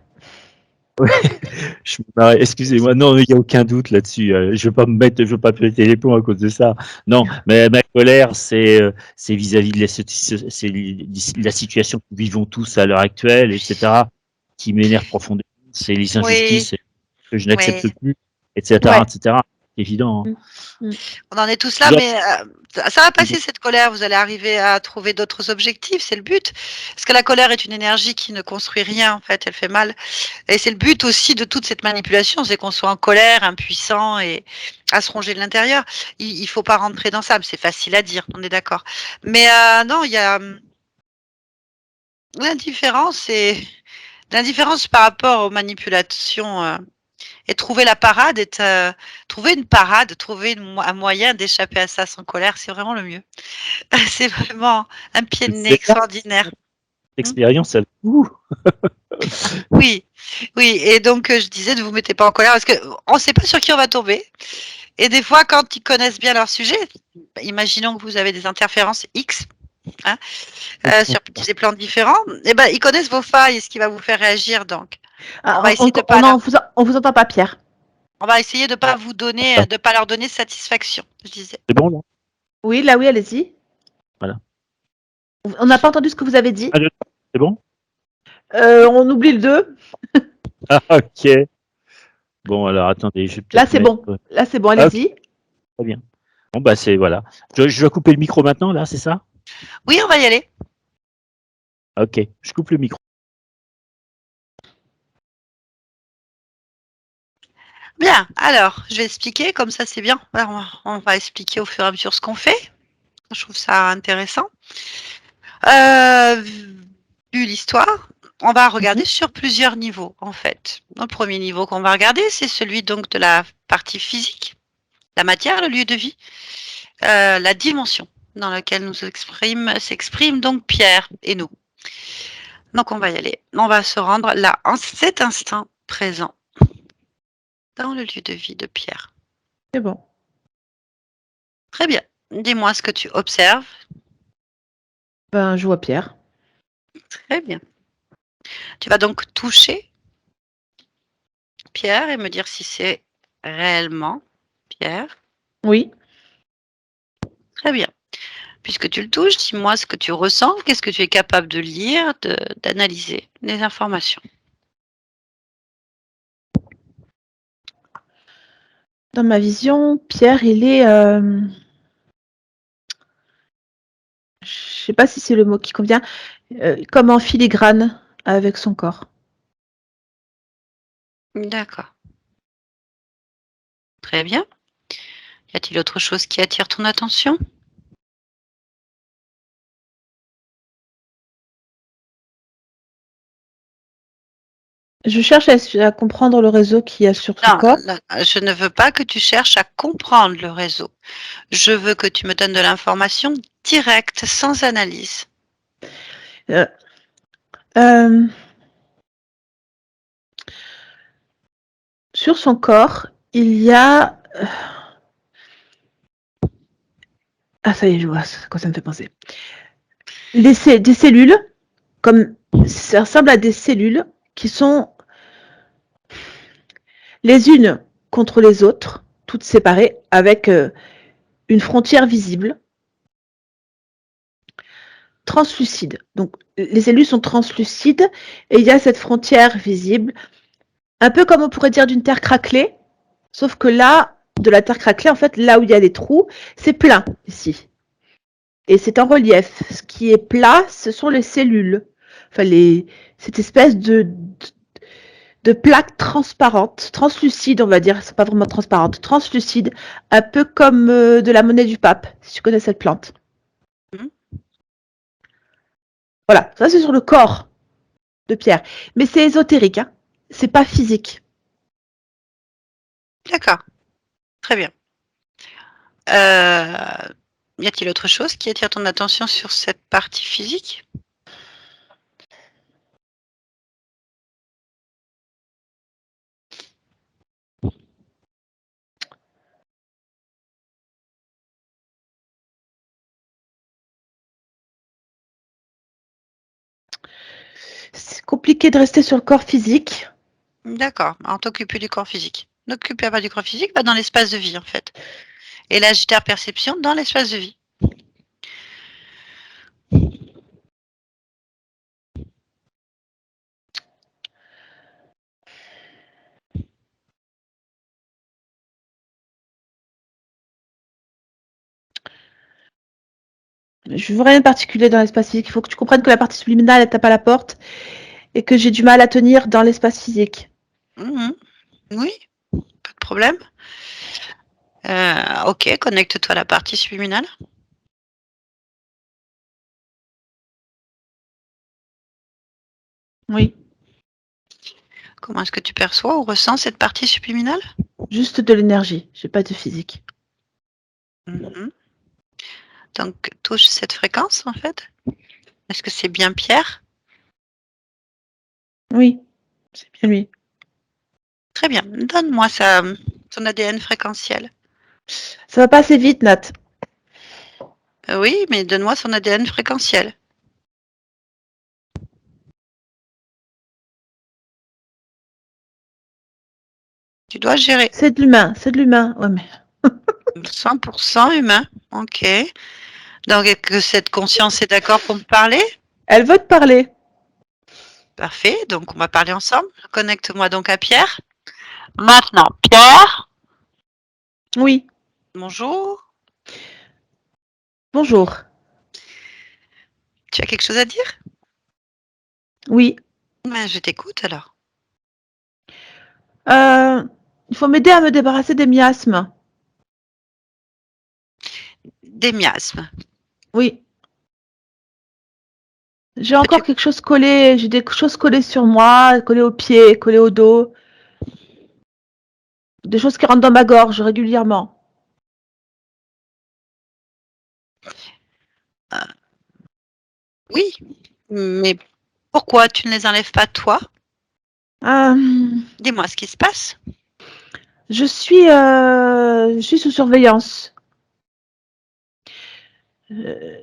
Excusez-moi, non, il n'y a aucun doute là-dessus. Je veux pas péter les plombs à cause de ça. Non, mais ma colère, c'est vis-à-vis de la situation que nous vivons tous à l'heure actuelle, etc., qui m'énerve profondément. C'est les Oui, injustices que je n'accepte oui. plus, etc., Ouais. etc. C'est évident. Hein. On en est tous Je là, dois- mais ça va passer cette colère. Vous allez arriver à trouver d'autres objectifs, c'est le but. Parce que la colère est une énergie qui ne construit rien, en fait, elle fait mal. Et c'est le but aussi de toute cette manipulation, c'est qu'on soit en colère, impuissant et à se ronger de l'intérieur. Il faut pas rentrer dans ça, c'est facile à dire, on est d'accord. Mais non, il y a l'indifférence, c'est l'indifférence par rapport aux manipulations. Et trouver la parade trouver une parade, trouver un moyen d'échapper à ça sans colère, c'est vraiment le mieux. C'est vraiment un pied de nez C'est là, extraordinaire. Mmh. l'expérience, elle. Oui, oui, et donc je disais, ne vous mettez pas en colère parce qu'on ne sait pas sur qui on va tomber. Et des fois, quand ils connaissent bien leur sujet, imaginons que vous avez des interférences X, hein, sur des plans différents, et ben, ils connaissent vos failles et ce qui va vous faire réagir. Donc, on va essayer de pas leur, On vous entend pas, Pierre. on va essayer de pas vous donner, de pas leur donner satisfaction. Je disais. C'est bon, là? Oui, là, oui, allez-y. Voilà. On n'a pas entendu ce que vous avez dit. Ah, c'est bon? On oublie le 2. Ah, ok. Bon, alors attendez, je vais Là, peut-être c'est mettre. bon. Là, c'est bon, Ah, ok, allez-y. très bien. Bon, bah, c'est voilà. Je dois couper le micro maintenant, là, c'est ça? Oui, on va y aller. Ok, je coupe le micro. Bien, alors, je vais expliquer, comme ça c'est bien. Alors, on va expliquer au fur et à mesure ce qu'on fait. Je trouve ça intéressant. Vu l'histoire, on va regarder sur plusieurs niveaux, en fait. Le premier niveau qu'on va regarder, c'est celui donc de la partie physique, la matière, le lieu de vie, la dimension dans laquelle s'exprime donc Pierre et nous. Donc on va y aller. On va se rendre là, en cet instant présent, dans le lieu de vie de Pierre. C'est bon. Très bien. Dis-moi ce que tu observes. Ben, je vois Pierre. Très bien. Tu vas donc toucher Pierre et me dire si c'est réellement Pierre. Oui. Très bien. Puisque tu le touches, dis-moi ce que tu ressens, qu'est-ce que tu es capable de lire, d'analyser les informations. Dans ma vision, Pierre, il est. je sais pas si c'est le mot qui convient, comme en filigrane avec son corps. D'accord. Très bien. Y a-t-il autre chose qui attire ton attention? Je cherche à comprendre le réseau qu'il y a sur son Non, corps. non, je ne veux pas que tu cherches à comprendre le réseau. Je veux que tu me donnes de l'information directe, sans analyse. Heu, hem, sur son corps, il y a, ah ça y est, je vois à quoi ça me fait penser. Des cellules, comme ça ressemble à des cellules qui sont les unes contre les autres, toutes séparées avec, une frontière visible, translucide. Donc les cellules sont translucides et il y a cette frontière visible, un peu comme on pourrait dire d'une terre craquelée, sauf que là, de la terre craquelée, en fait, là où il y a les trous, c'est plein ici. Et c'est en relief. Ce qui est plat, ce sont les cellules. Enfin, cette espèce de plaques transparentes, translucides, on va dire, c'est pas vraiment transparentes, translucides, un peu comme de la monnaie du pape, si tu connais cette plante. Mmh. Voilà, ça c'est sur le corps de Pierre. Mais c'est ésotérique, hein. C'est pas physique. D'accord, très bien. Y a-t-il autre chose qui attire ton attention sur cette partie physique? C'est compliqué de rester sur le corps physique. D'accord, alors t'occupe plus du corps physique. N'occupe pas du corps physique, va dans l'espace de vie, en fait. Et là, perception dans l'espace de vie. Je veux rien de particulier dans l'espace physique. Il faut que tu comprennes que la partie subliminale, elle tape à la porte et que j'ai du mal à tenir dans l'espace physique. Mmh. Oui, pas de problème. OK, connecte-toi à la partie subliminale. Oui, Comment est-ce que tu perçois ou ressens cette partie subliminale? juste de l'énergie. J'ai pas de physique. Mmh. Donc touche cette fréquence, en fait. Est-ce que c'est bien Pierre? Oui, c'est bien lui. Très bien, donne-moi sa son ADN fréquentiel. Ça va pas assez vite, Nat. Oui, mais donne-moi son ADN fréquentiel. Tu dois gérer. C'est de l'humain, c'est de l'humain. Ouais, mais 100% humain. OK. Donc est-ce que cette conscience est d'accord pour me parler? elle veut te parler. Parfait, donc on va parler ensemble. Connecte-moi donc à Pierre. Maintenant, Pierre, Oui, bonjour. bonjour. Tu as quelque chose à dire? Oui. Ben, je t'écoute alors. Il faut m'aider à me débarrasser des miasmes. Des miasmes. Oui. J'ai Peux-tu encore quelque chose collé, j'ai des choses collées sur moi, collées aux pieds, collées au dos, des choses qui rentrent dans ma gorge régulièrement. oui, mais pourquoi tu ne les enlèves pas toi? Euh, Dis-moi ce qui se passe. je suis sous surveillance. Euh,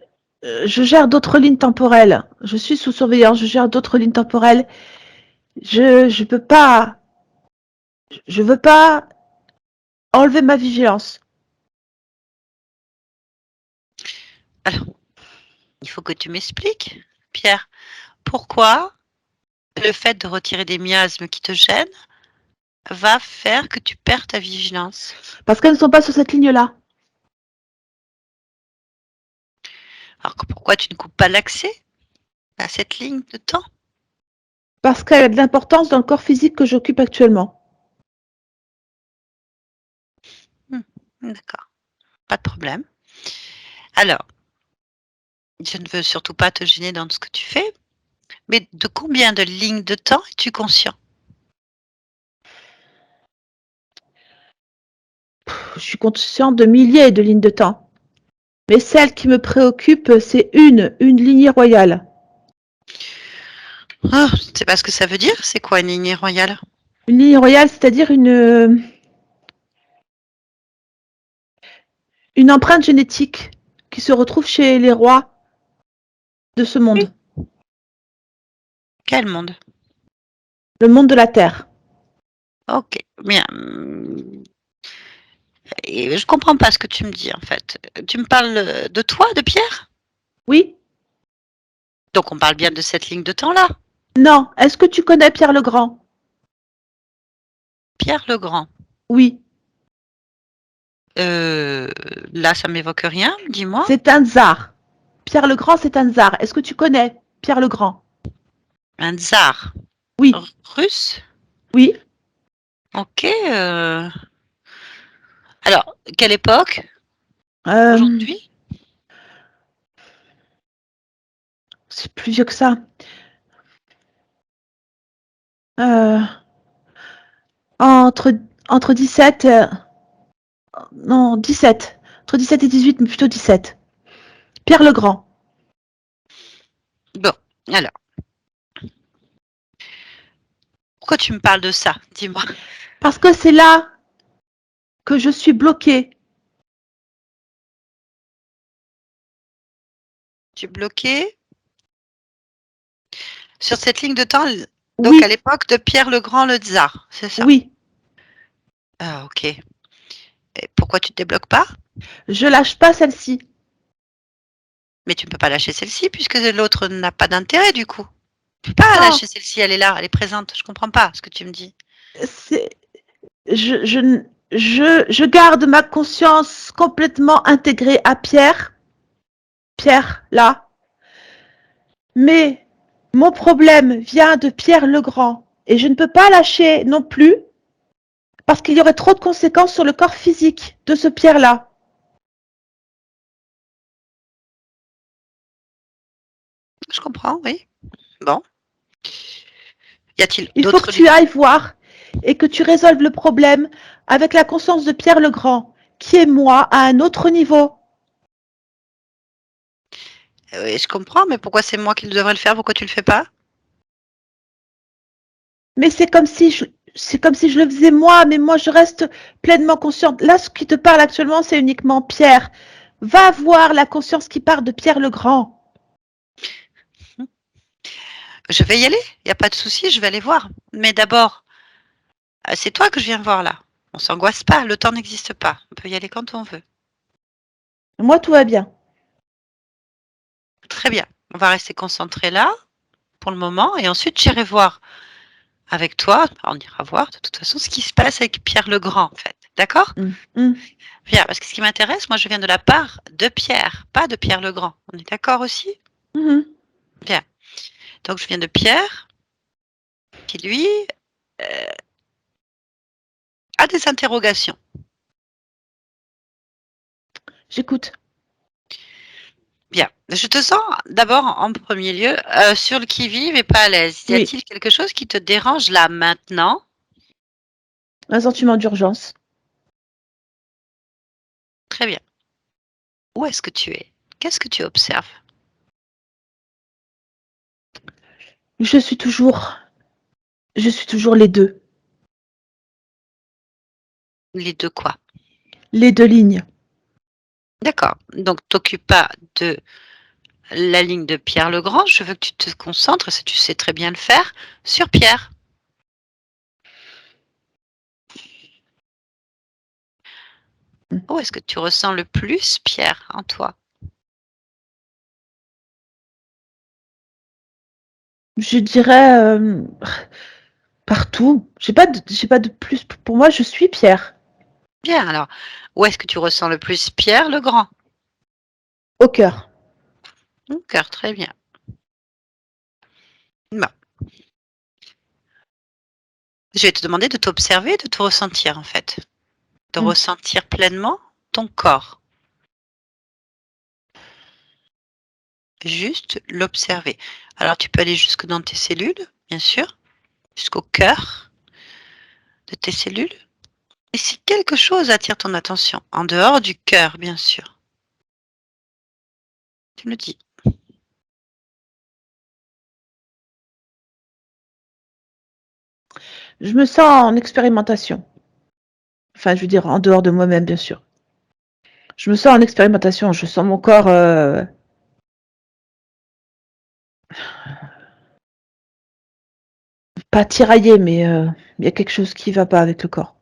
je gère d'autres lignes temporelles. Je suis sous surveillance, je gère d'autres lignes temporelles. Je peux pas, je veux pas enlever ma vigilance. Alors, il faut que tu m'expliques, Pierre, pourquoi le fait de retirer des miasmes qui te gênent va faire que tu perds ta vigilance. Parce qu'elles ne sont pas sur cette ligne-là. Alors pourquoi tu ne coupes pas l'accès à cette ligne de temps? Parce qu'elle a de l'importance dans le corps physique que j'occupe actuellement. D'accord, pas de problème. Alors, je ne veux surtout pas te gêner dans ce que tu fais, mais de combien de lignes de temps es-tu conscient? Je suis consciente de milliers de lignes de temps. Mais celle qui me préoccupe, c'est une lignée royale. Ah, je ne sais pas ce que ça veut dire. C'est quoi une lignée royale? Une lignée royale, c'est-à-dire une empreinte génétique qui se retrouve chez les rois de ce monde, Quel monde? le monde de la Terre. OK, bien, et je comprends pas ce que tu me dis, en fait. Tu me parles, de toi, de Pierre? Oui? Donc on parle bien de cette ligne de temps-là? Non. Est-ce que tu connais Pierre le Grand? Pierre le Grand. Oui. Heu, Là, ça m'évoque rien, dis-moi? C'est un tsar. Pierre le Grand, c'est un tsar. Est-ce que tu connais Pierre le Grand? Un tsar Oui. russe? Oui. OK, alors, quelle époque? Euh, Aujourd'hui? c'est plus vieux que ça. Euh, entre, entre 17, non, 17. Entre 17 et 18, mais plutôt 17. Pierre le Grand. Bon, alors, pourquoi tu me parles de ça? Dis-moi. Parce que c'est là que je suis bloquée. Tu es bloqué sur cette ligne de temps, donc à Oui, l'époque de Pierre le Grand, le tsar, c'est ça? oui. Ah, OK, et pourquoi tu te débloques pas? Je lâche pas celle-ci. Mais tu ne peux pas lâcher celle-ci puisque l'autre n'a pas d'intérêt du coup. Tu peux pas Non, lâcher celle-ci, elle est là, elle est présente. Je comprends pas ce que tu me dis. c'est, je garde ma conscience complètement intégrée à Pierre. Pierre, là. Mais mon problème vient de Pierre le Grand. Et je ne peux pas lâcher non plus parce qu'il y aurait trop de conséquences sur le corps physique de ce Pierre-là. Je comprends, oui. Bon. Y a-t-il Il faut que d'autres tu lignes? ailles voir et que tu résolves le problème avec la conscience de Pierre le Grand, qui est moi à un autre niveau. Oui, je comprends, mais pourquoi c'est moi qui devrais le faire? Pourquoi tu le fais pas? Mais c'est comme si je le faisais moi, mais moi je reste pleinement consciente. Là, ce qui te parle actuellement, c'est uniquement Pierre. Va voir la conscience qui part de Pierre le Grand. Je vais y aller, il y a pas de souci, je vais aller voir. Mais d'abord, c'est toi que je viens voir là. On s'angoisse pas, le temps n'existe pas. On peut y aller quand on veut. Moi, tout va bien. Très bien. On va rester concentrés là pour le moment et ensuite j'irai voir avec toi, on ira voir de toute façon ce qui se passe avec Pierre le Grand en fait. D'accord? Mm. Bien, parce que ce qui m'intéresse, moi je viens de la part de Pierre, pas de Pierre le Grand. On est d'accord aussi? Mhm. Bien. Donc je viens de Pierre qui lui, a des interrogations. J'écoute. Bien. Je te sens d'abord en premier lieu, sur le qui-vive et pas à l'aise. Y Oui, a-t-il quelque chose qui te dérange là maintenant? un sentiment d'urgence. Très bien. Où est-ce que tu es? Qu'est-ce que tu observes? Je suis toujours, je suis toujours les deux. Les 2 quoi? Les deux lignes. D'accord. Donc t'occupes pas de la ligne de Pierre le Grand, je veux que tu te concentres, ça tu sais très bien le faire, sur Pierre. Où est-ce que tu ressens le plus Pierre en toi? Je dirais partout. J'ai pas de plus. Pour moi, je suis Pierre. Bien, alors, où est-ce que tu ressens le plus Pierre le Grand? Au cœur. Au cœur, très bien. Bon. Je vais te demander de t'observer, de te ressentir en fait. De ressentir pleinement ton corps. Juste l'observer. Alors tu peux aller jusque dans tes cellules, bien sûr, jusqu'au cœur de tes cellules. Et si quelque chose attire ton attention, en dehors du cœur, bien sûr, tu me le dis. Je me sens en expérimentation. Enfin, je veux dire, en dehors de moi-même, bien sûr. Je me sens en expérimentation. Je sens mon corps pas tiraillé, mais il y a quelque chose qui va pas avec le corps.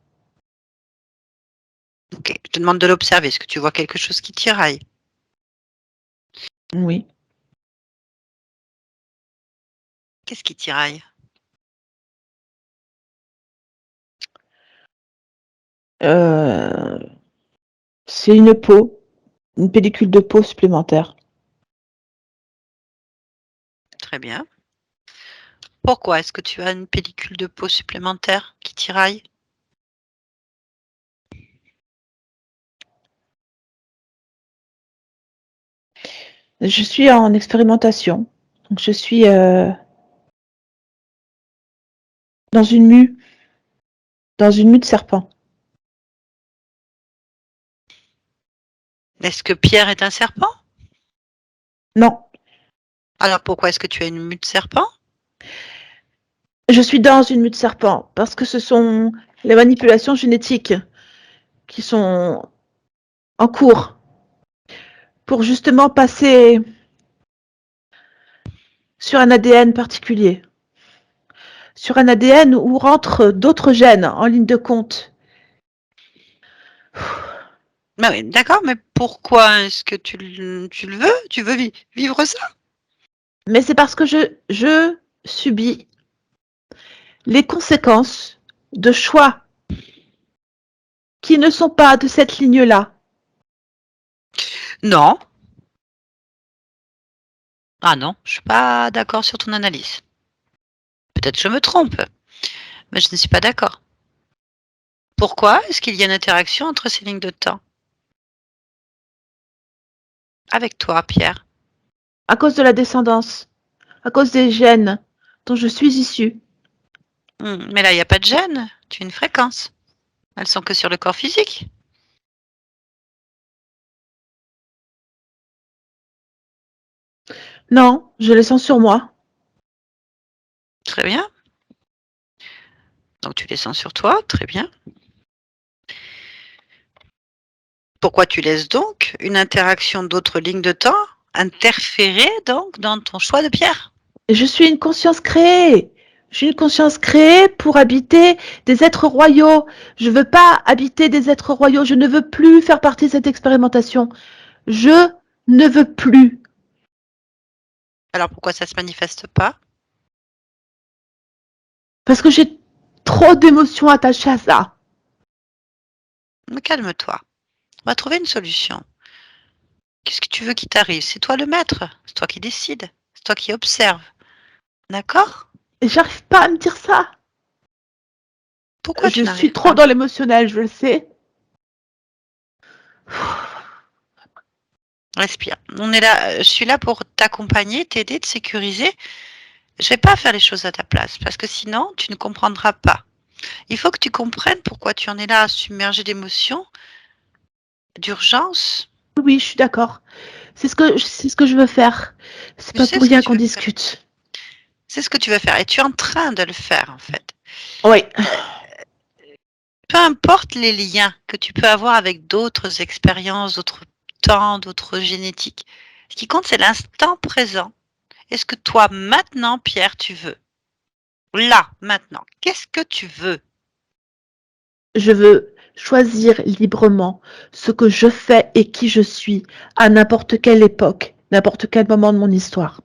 Ok, je te demande de l'observer. Est-ce que tu vois quelque chose qui tiraille? Oui. Qu'est-ce qui tiraille? Euh, c'est une peau, une pellicule de peau supplémentaire. Très bien. Pourquoi est-ce que tu as une pellicule de peau supplémentaire qui tiraille? Je suis en expérimentation. Donc, je suis dans une mue de serpent. Est-ce que Pierre est un serpent? Non, Alors pourquoi est-ce que tu as une mue de serpent? je suis dans une mue de serpent parce que ce sont les manipulations génétiques qui sont en cours pour justement passer sur un ADN particulier, sur un ADN où rentrent d'autres gènes en ligne de compte. Bah oui, d'accord, mais pourquoi est-ce que tu le veux? Tu veux vivre ça? Mais c'est parce que je subis les conséquences de choix qui ne sont pas de cette ligne-là. Non. Ah non, je suis pas d'accord sur ton analyse. Peut-être je me trompe, mais je ne suis pas d'accord. Pourquoi est-ce qu'il y a une interaction entre ces lignes de temps? Avec toi, Pierre. À cause de la descendance, à cause des gènes dont je suis issue. Mais là, il n'y a pas de gène, tu as une fréquence. Elles sont que sur le corps physique. Non, je les sens sur moi. Très bien. Donc tu les sens sur toi, très bien. Pourquoi tu laisses donc une interaction d'autres lignes de temps interférer donc dans ton choix de Pierre? Je suis une conscience créée. Je suis une conscience créée pour habiter des êtres royaux. Je veux pas habiter des êtres royaux. Je ne veux plus faire partie de cette expérimentation. Je ne veux plus. Alors pourquoi ça se manifeste pas? Parce que j'ai trop d'émotions attachées à ça. Mais calme-toi. On va trouver une solution. Qu'est-ce que tu veux qui t'arrive? C'est toi le maître. C'est toi qui décides. C'est toi qui observes. D'accord? Et j'arrive pas à me dire ça. Pourquoi tu Je suis n'arrives trop pas? dans l'émotionnel, je le sais. Respire. On est là, je suis là pour t'accompagner, t'aider, te sécuriser. Je vais pas faire les choses à ta place parce que sinon tu ne comprendras pas. Il faut que tu comprennes pourquoi tu en es là, submergé d'émotions, d'urgence. Oui, je suis d'accord. C'est ce que je veux faire. C'est Je pas sais pour ce que rien tu qu'on veux faire. discute. C'est ce que tu veux faire et tu es en train de le faire en fait. Oui. Peu importe les liens que tu peux avoir avec d'autres expériences, d'autres temps, d'autres génétiques. Ce qui compte, c'est l'instant présent. Est-ce que toi, maintenant, Pierre, tu veux? Là, maintenant, qu'est-ce que tu veux? Je veux choisir librement ce que je fais et qui je suis à n'importe quelle époque, n'importe quel moment de mon histoire.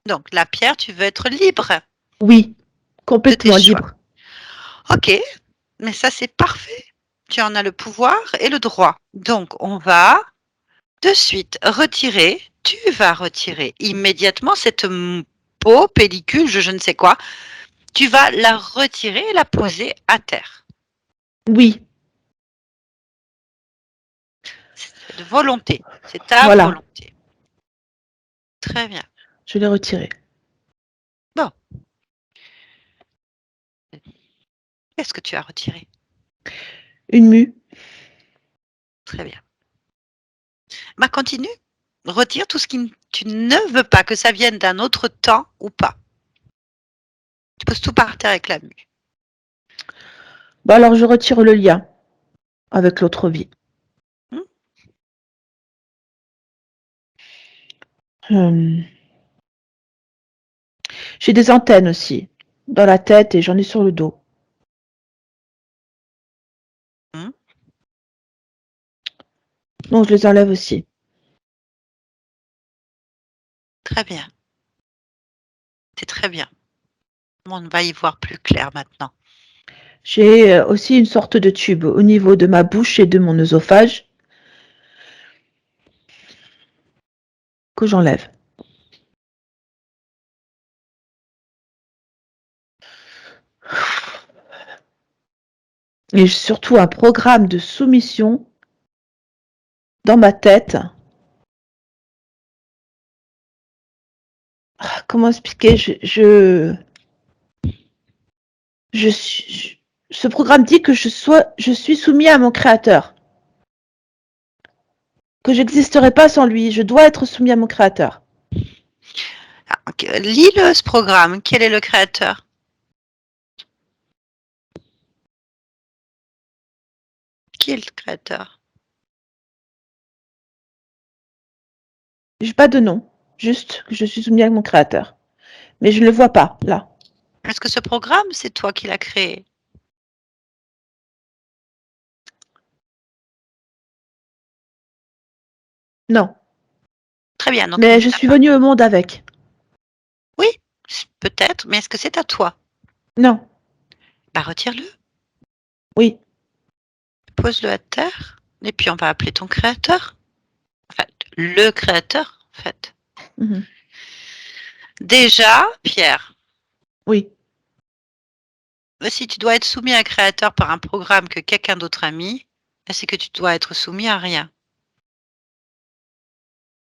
Donc là, Pierre, tu veux être libre Oui, de tes complètement choix. libre. Ok, mais ça, c'est parfait. Tu en as le pouvoir et le droit. Donc, on va de suite retirer tu vas retirer immédiatement cette peau, pellicule, je ne sais quoi. Tu vas la retirer et la poser à terre. Oui, C'est de volonté. C'est ta voilà, volonté. Très bien. je l'ai retiré. Bon. Qu'est-ce que tu as retiré? Une mue. Très bien. Bah, continue. Retire tout ce qui tu ne veux pas, que ça vienne d'un autre temps ou pas. Tu poses tout par terre avec la mue. Bah alors je retire le lien avec l'autre vie. Hmm. J'ai des antennes aussi dans la tête et j'en ai sur le dos. Hmm. Donc je les enlève aussi. Très bien. C'est très bien. On va y voir plus clair maintenant. J'ai aussi une sorte de tube au niveau de ma bouche et de mon œsophage que j'enlève. Et surtout un programme de soumission dans ma tête. Comment expliquer ce programme dit que je suis soumis à mon créateur. Que j'existerai pas sans lui. Je dois être soumis à mon créateur. Ah, lis-le, ce programme. Quel est le créateur? Qui est le créateur? J'ai pas de nom. Juste que je suis soumis à mon créateur. Mais je ne le vois pas, là. Est-ce que ce programme, c'est toi qui l'as créé? Non. Très bien. Donc, Mais il je n'a suis pas. venue au monde avec. Oui, peut-être, mais est-ce que c'est à toi? Non. Bah, retire-le. Oui. Pose-le à terre. Et puis, on va appeler ton créateur. Enfin, le créateur, en fait. Mhm. Déjà, Pierre, Oui. si tu dois être soumis à un créateur par un programme que quelqu'un d'autre a mis, c'est que tu dois être soumis à rien.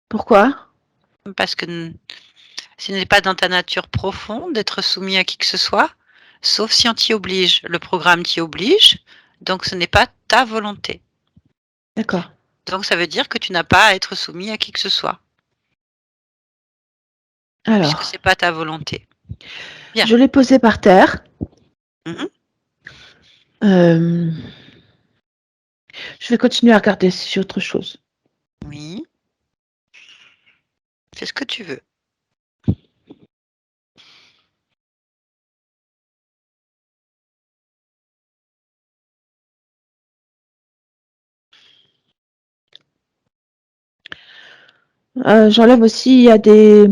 Pourquoi? Parce que ce n'est pas dans ta nature profonde d'être soumis à qui que ce soit, sauf si on t'y oblige. Le programme t'y oblige, donc ce n'est pas ta volonté. D'accord. Donc ça veut dire que tu n'as pas à être soumis à qui que ce soit, puisque Alors, c'est pas ta volonté. Bien. je l'ai posé par terre. Mhm. Euh, je vais continuer à regarder si j'ai autre chose. Oui. Fais ce que tu veux. J'enlève aussi, il y a des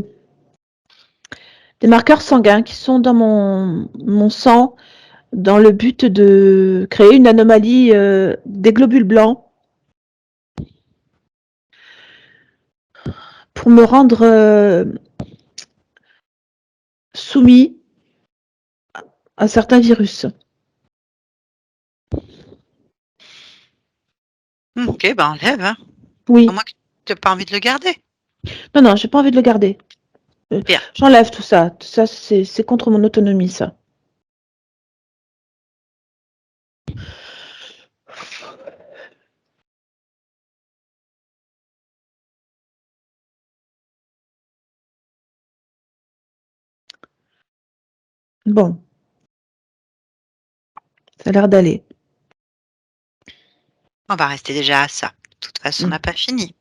marqueurs sanguins qui sont dans mon sang dans le but de créer une anomalie des globules blancs pour me rendre soumis à certains virus. Ok, ben enlève, hein. Au Oui. moins que tu n'as pas envie de le garder. Non, non, j'ai pas envie de le garder. Bien. J'enlève tout ça. Tout ça, c'est contre mon autonomie, ça. Bon, ça a l'air d'aller. On va rester déjà à ça. De toute façon, on Mm. n'a pas fini.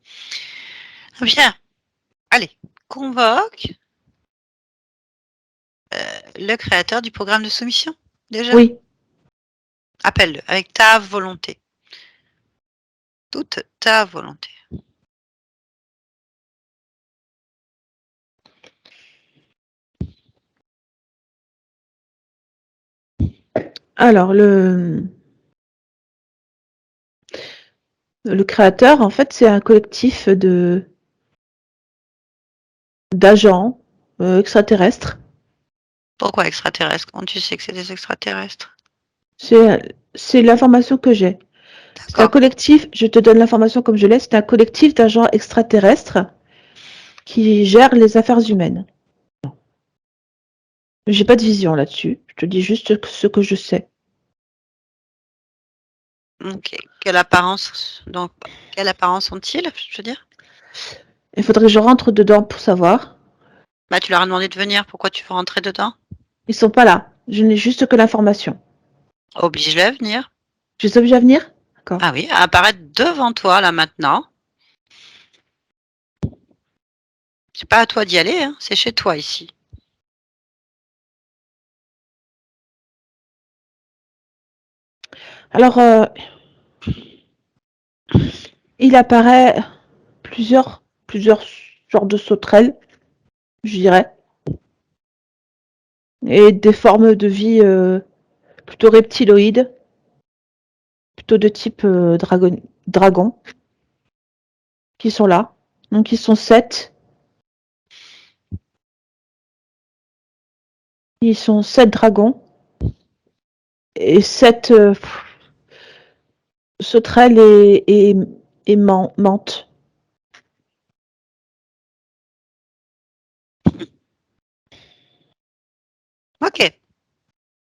Bien. Allez, convoque le créateur du programme de soumission, déjà. Oui. Appelle-le avec ta volonté. Toute ta volonté. Alors, le créateur, en fait, c'est un collectif d'agents extraterrestres. Pourquoi extraterrestres? Comment tu sais que c'est des extraterrestres? C'est l'information que j'ai. C'est un D'accord. collectif, je te donne l'information comme je l'ai, c'est un collectif d'agents extraterrestres qui gère les affaires humaines. J'ai pas de vision là-dessus. Je te dis juste ce que je sais. Ok. Quelle apparence, donc, quelle apparence ont-ils, je veux dire? Il faudrait que je rentre dedans pour savoir. Bah, tu leur as demandé de venir, pourquoi tu veux rentrer dedans? Ils sont pas là. Je n'ai juste que l'information. Oblige-les à venir. Je suis obligée à venir? D'accord. Ah oui, à apparaître devant toi, là, maintenant. C'est pas à toi d'y aller, hein, c'est chez toi, ici. Alors, il apparaît plusieurs genres de sauterelles, je dirais, et des formes de vie plutôt reptiloïdes, plutôt de type dragon, qui sont là. Donc, ils sont 7. Ils sont 7 dragons et 7 sauterelles et mantes. Ok.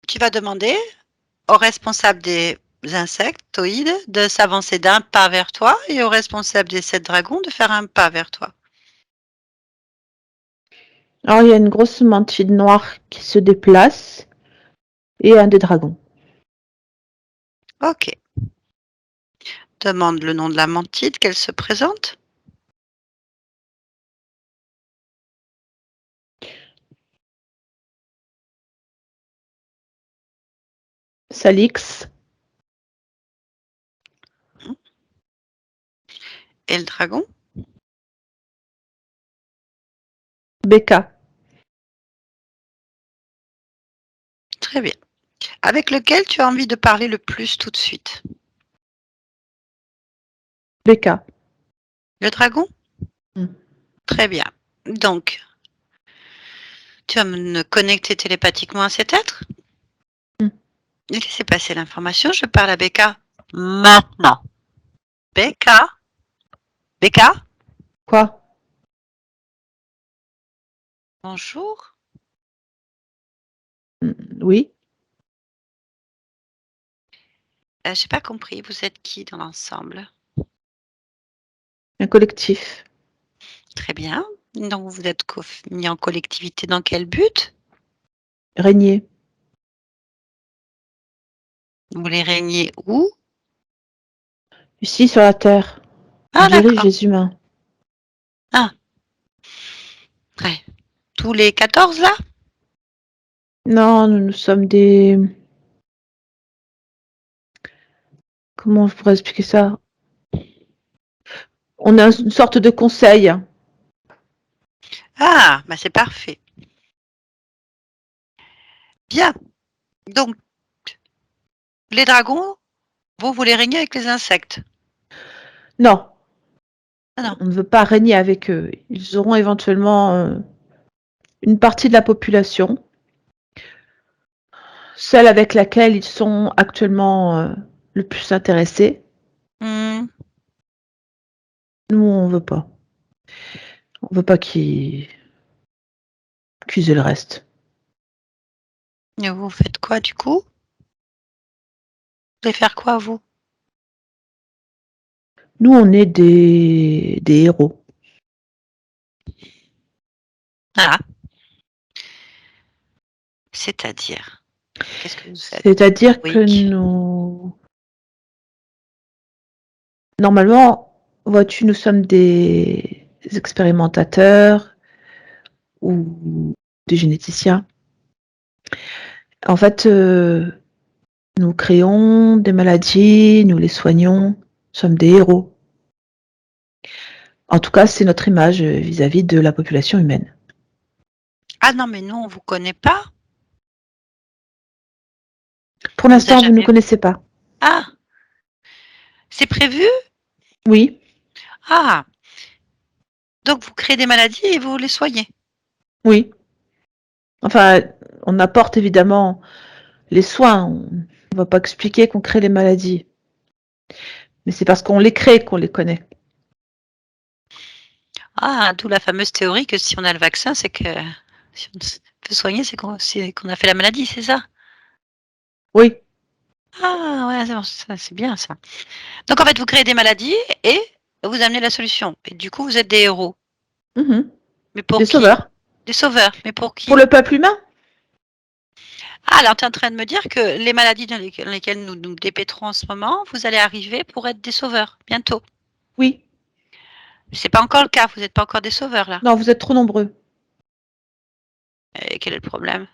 Tu vas demander au responsable des insectoïdes de s'avancer d'un pas vers toi et au responsable des 7 dragons de faire un pas vers toi. Alors, il y a une grosse mantille noire qui se déplace et un des dragons. Ok. Demande le nom de la mantide, qu'elle se présente. Salix, Et le dragon. Becca, Très bien. Avec lequel tu as envie de parler le plus tout de suite? Becca. Le dragon? Mm. Très bien. Donc, tu vas me connecter télépathiquement à cet être Mm. et laisser passer l'information. Je parle à Becca maintenant. Becca? Becca? Quoi? Bonjour. Oui, J'ai pas compris, vous êtes qui dans l'ensemble? un collectif. Très bien. Donc vous êtes mis en collectivité dans quel but? Régnier. Vous voulez régner où? Ici sur la Terre, on Ah dirige d'accord. les humains. Ah, ouais. Tous les 14 là? Non, nous sommes des... Comment je pourrais expliquer ça? On a une sorte de conseil. Ah, bah c'est parfait. Bien. Donc les dragons, vous voulez régner avec les insectes? Non, Ah non. on ne veut pas régner avec eux. Ils auront éventuellement une partie de la population, celle avec laquelle ils sont actuellement le plus intéressés. Hmm. Nous, on veut pas. On veut pas qu'ils aient le reste. Et vous faites quoi du coup? Vous voulez faire quoi vous? Nous, on est des héros. Ah, c'est-à-dire, qu'est-ce que vous faites C'est-à-dire que d'héroïque? nous... Normalement, vois-tu, nous sommes des expérimentateurs ou des généticiens. En fait, nous créons des maladies, nous les soignons, nous sommes des héros. En tout cas, c'est notre image vis-à-vis de la population humaine. Ah non, mais nous on vous connaît pas. Pour On vous a l'instant, vous ne nous jamais vu. connaissez pas. Ah, c'est prévu? Oui, Ah, Donc vous créez des maladies et vous les soignez. Oui. Enfin, on apporte évidemment les soins. On ne va pas expliquer qu'on crée les maladies. Mais c'est parce qu'on les crée qu'on les connaît. Ah, d'où la fameuse théorie que si on a le vaccin, c'est que si on peut soigner, c'est qu'on a fait la maladie, c'est ça? Oui. Ah ouais, c'est bon, ça c'est bien ça. Donc en fait, vous créez des maladies et vous amenez la solution et du coup, vous êtes des héros. Mhm. Mais Des pour qui? sauveurs. Des sauveurs, mais pour Pour qui? le peuple humain? Ah, alors tu es en train de me dire que les maladies dans lesquelles nous nous dépêtrons en ce moment, vous allez arriver pour être des sauveurs, bientôt. Oui. C'est pas encore le cas, vous êtes pas encore des sauveurs là. Non, vous êtes trop nombreux. Et quel est le problème?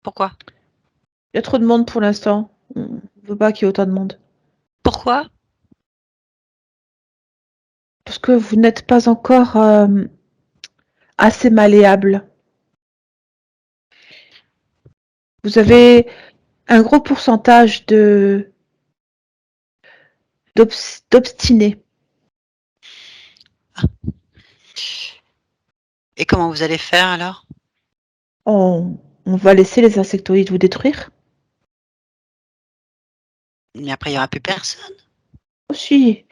Pourquoi? Il y a trop de monde pour l'instant. On ne veut pas qu'il y ait autant de monde. Pourquoi? Parce que vous n'êtes pas encore assez malléable. Vous avez un gros pourcentage d'obstinés. Et comment vous allez faire alors? On va laisser les insectoïdes vous détruire. Mais après, il y aura plus personne. Aussi,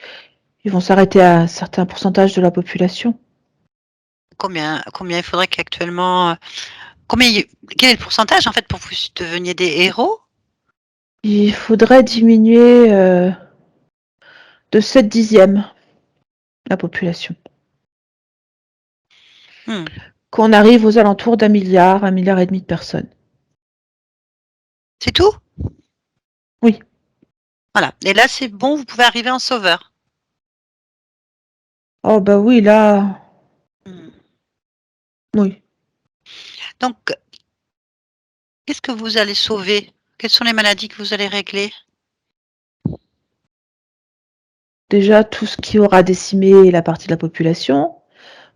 ils vont s'arrêter à un certain pourcentage de la population. Combien il faudrait qu'actuellement, combien quel est le pourcentage en fait pour que vous deveniez des héros? Il faudrait diminuer de 7 dixièmes la population. Mmh. Qu'on arrive aux alentours d'1 milliard et demi de personnes. C'est tout? Oui. Voilà. Et là, c'est bon, vous pouvez arriver en sauveur. Oh bah oui, là, Mmh. oui. Donc, qu'est-ce que vous allez sauver? Quelles sont les maladies que vous allez régler? Déjà, tout ce qui aura décimé la partie de la population,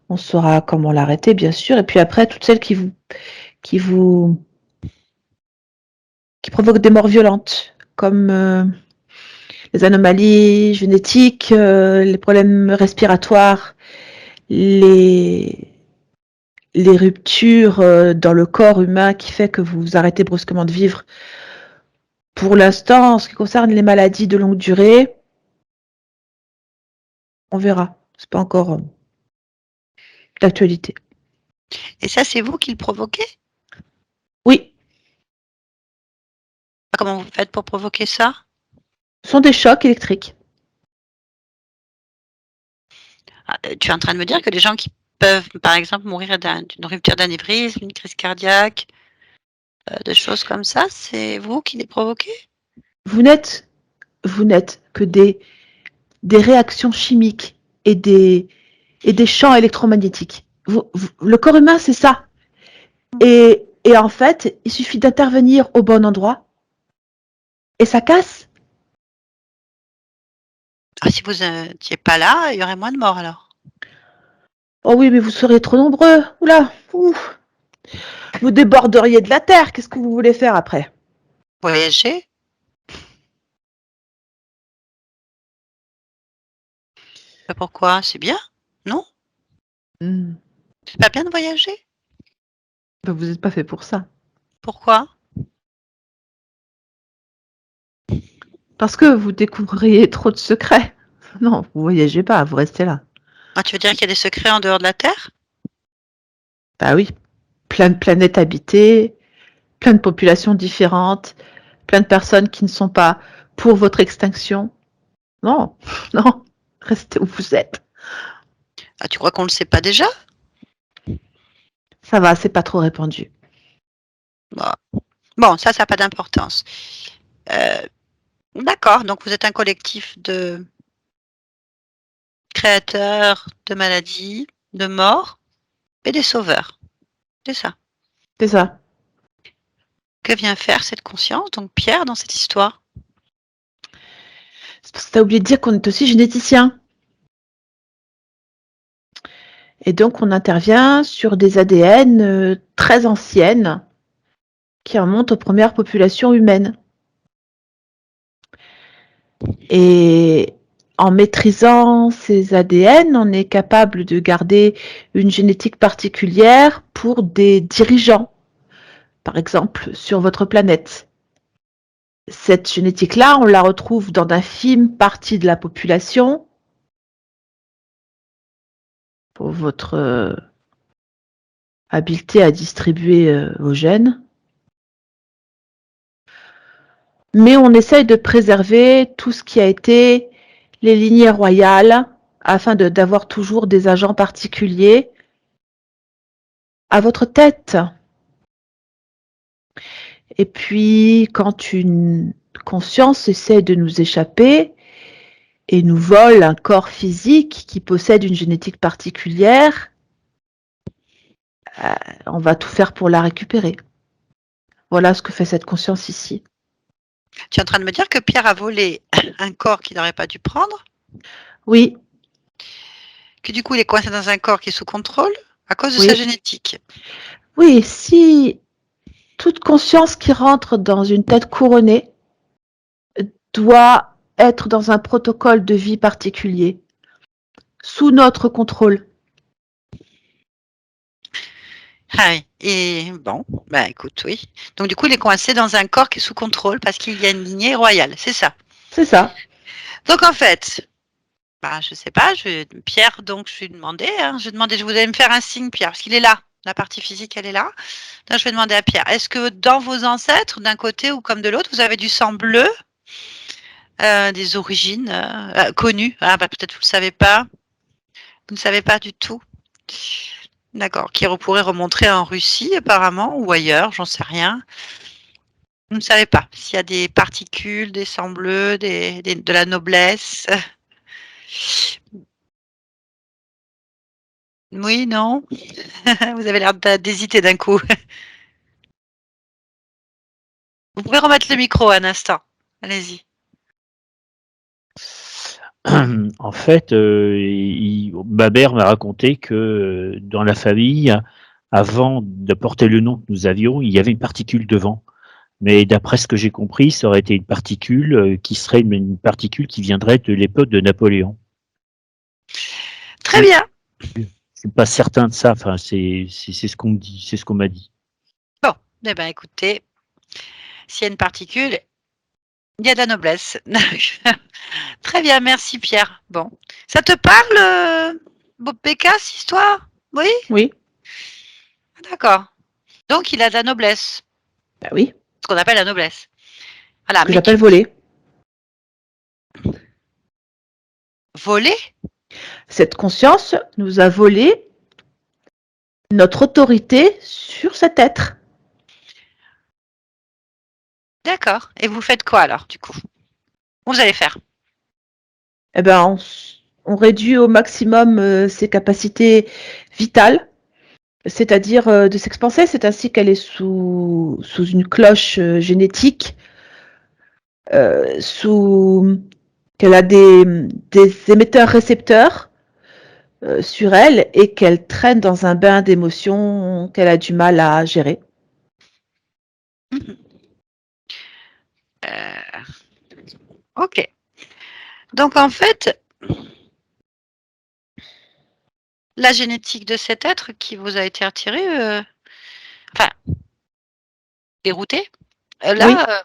on saura comment l'arrêter, bien sûr. Et puis après, toutes celles qui vous, qui provoquent des morts violentes, comme les anomalies génétiques, les problèmes respiratoires, les, les ruptures dans le corps humain qui fait que vous arrêtez brusquement de vivre. Pour l'instant, en ce qui concerne les maladies de longue durée, on verra. C'est pas encore d'actualité. Et ça, c'est vous qui le provoquez? Oui, Comment vous faites pour provoquer ça? ce sont des chocs électriques. Ah, tu es en train de me dire que les gens qui peuvent, par exemple, mourir d'une rupture d'anévrisme, d'une crise cardiaque, de choses comme ça, c'est vous qui les provoquez? Vous n'êtes, vous n'êtes que des réactions chimiques et des champs électromagnétiques. Le corps humain, c'est ça. Et en fait, il suffit d'intervenir au bon endroit et ça casse. Ah, si vous étiez pas là, il y aurait moins de morts alors? Oh oui, mais vous seriez trop nombreux. Oula, vous déborderiez de la terre. Qu'est-ce que vous voulez faire après? Voyager? Bah, pourquoi? C'est bien, non? Hmm. C'est pas bien de voyager? Ben, vous n'êtes pas fait pour ça. Pourquoi? Parce que vous découvririez trop de secrets. Non, vous voyagez pas, vous restez là. Ah, tu veux dire qu'il y a des secrets en dehors de la Terre? Bah oui, plein de planètes habitées, plein de populations différentes, plein de personnes qui ne sont pas pour votre extinction. Non, non, restez où vous êtes. Ah, tu crois qu'on le sait pas déjà? Ça va, c'est pas trop répandu. Bah, bon, ça a pas d'importance. Heu, d'accord, donc vous êtes un collectif de créateurs de maladies, de morts et des sauveurs. C'est ça. C'est ça. Que vient faire cette conscience, donc Pierre, dans cette histoire? C'est parce que t'as oublié de dire qu'on est aussi généticien. Et donc, on intervient sur des ADN très anciennes qui remontent aux premières populations humaines. Et en maîtrisant ces ADN, on est capable de garder une génétique particulière pour des dirigeants, par exemple, sur votre planète. Cette génétique-là, on la retrouve dans d'infimes parties de la population pour votre habileté à distribuer vos gènes. Mais on essaye de préserver tout ce qui a été les lignées royales afin d'avoir toujours des agents particuliers à votre tête. Et puis, quand une conscience essaie de nous échapper et nous vole un corps physique qui possède une génétique particulière, on va tout faire pour la récupérer. Voilà ce que fait cette conscience ici. Tu es en train de me dire que Pierre a volé un corps qu'il n'aurait pas dû prendre, Oui, que du coup il est coincé dans un corps qui est sous contrôle à cause de oui. sa génétique. Oui, si toute conscience qui rentre dans une tête couronnée doit être dans un protocole de vie particulier, sous notre contrôle. Ah oui. Et bon, bah écoute, oui. Donc du coup, il est coincé dans un corps qui est sous contrôle parce qu'il y a une lignée royale, c'est ça. C'est ça. Donc en fait, bah je sais pas, Pierre, donc je lui ai demandé, vous allez me faire un signe, Pierre, parce qu'il est là. La partie physique, elle est là. Donc je vais demander à Pierre, est-ce que dans vos ancêtres, d'un côté ou comme de l'autre, vous avez du sang bleu, des origines connues? Ah bah peut-être vous le savez pas. Vous ne savez pas du tout. D'accord. Qui pourrait remontrer en Russie apparemment ou ailleurs, j'en sais rien. Vous ne savez pas s'il y a des particules, des sangs bleus, de la noblesse. Oui, non. Vous avez l'air d'hésiter d'un coup. Vous pouvez remettre le micro un instant. Allez-y. En fait, ma mère m'a raconté que dans la famille, avant de porter le nom que nous avions, il y avait une particule devant. Mais d'après ce que j'ai compris, ça aurait été une particule qui serait une particule qui viendrait de l'époque de Napoléon. Très bien. Je suis pas certain de ça. Enfin, c'est ce qu'on me dit, c'est ce qu'on m'a dit. Bon, eh ben écoutez, s'il y a une particule, il y a de la noblesse. Très bien, merci Pierre. Bon, ça te parle, Bob Becca, cette histoire? Oui? Oui. D'accord. Donc il a de la noblesse, Ben oui. ce qu'on appelle la noblesse. Voilà, Ce que mais j'appelle voler. voler? Cette conscience nous a volé notre autorité sur cet être. D'accord. Et vous faites quoi alors, du coup? Vous allez faire? Eh ben, on réduit au maximum ses capacités vitales, c'est-à-dire de s'expanser. C'est ainsi qu'elle est sous une cloche génétique, qu'elle a des émetteurs-récepteurs sur elle et qu'elle traîne dans un bain d'émotions qu'elle a du mal à gérer. Ok. Donc en fait, la génétique de cet être qui vous a été retiré, enfin, dérouté, Oui. là,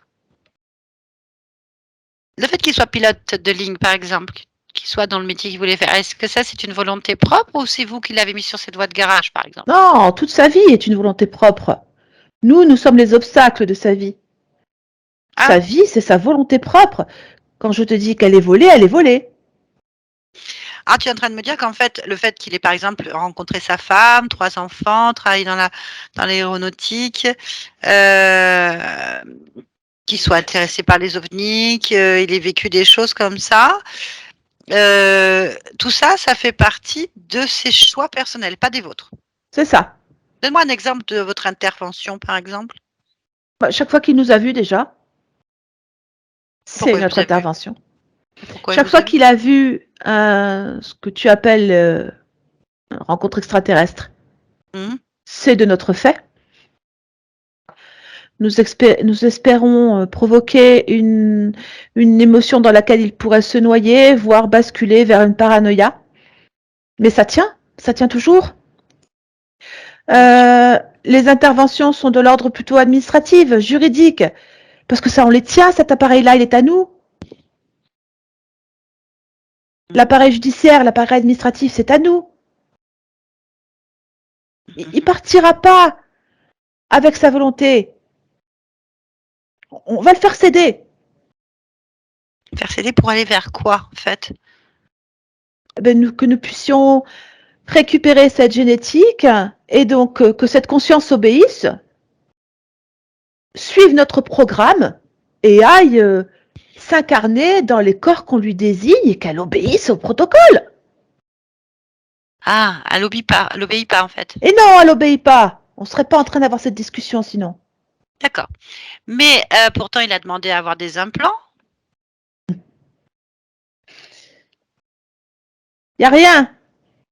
le fait qu'il soit pilote de ligne, par exemple, qu'il soit dans le métier qu'il voulait faire, est-ce que ça, c'est une volonté propre ou c'est vous qui l'avez mis sur cette voie de garage, par exemple? Non, toute sa vie est une volonté propre. Nous sommes les obstacles de sa vie. Ah, Sa vie, c'est sa volonté propre. Quand je te dis qu'elle est volée, elle est volée. ah, tu es en train de me dire qu'en fait, le fait qu'il ait, par exemple, rencontré sa femme, 3 enfants, travaillé dans l'aéronautique, qu'il soit intéressé par les ovnis, qu'il ait vécu des choses comme ça, tout ça, ça fait partie de ses choix personnels, pas des vôtres. C'est ça. Donne-moi un exemple de votre intervention, par exemple. Bah, chaque fois qu'il nous a vus déjà, c'est Pourquoi il notre vous a vu? intervention. Pourquoi il Chaque vous a fois vu? qu'il a vu ce que tu appelles une rencontre extraterrestre, Mmh. c'est de notre fait. nous espérons provoquer une émotion dans laquelle il pourrait se noyer, voire basculer vers une paranoïa. Mais ça tient toujours. Les interventions sont de l'ordre plutôt administratif, juridique, parce que ça, on les tient, cet appareil-là, il est à nous. L'appareil judiciaire, l'appareil administratif, c'est à nous. Il partira pas avec sa volonté. On va le faire céder. Faire céder pour aller vers quoi, en fait? Que nous puissions récupérer cette génétique et donc que cette conscience obéisse, suive notre programme et aille s'incarner dans les corps qu'on lui désigne et qu'elle obéisse au protocole. Ah, elle obéit pas, en fait. Et non, elle n'obéit pas. On ne serait pas en train d'avoir cette discussion sinon. D'accord. Mais pourtant, il a demandé à avoir des implants. Il n'y a rien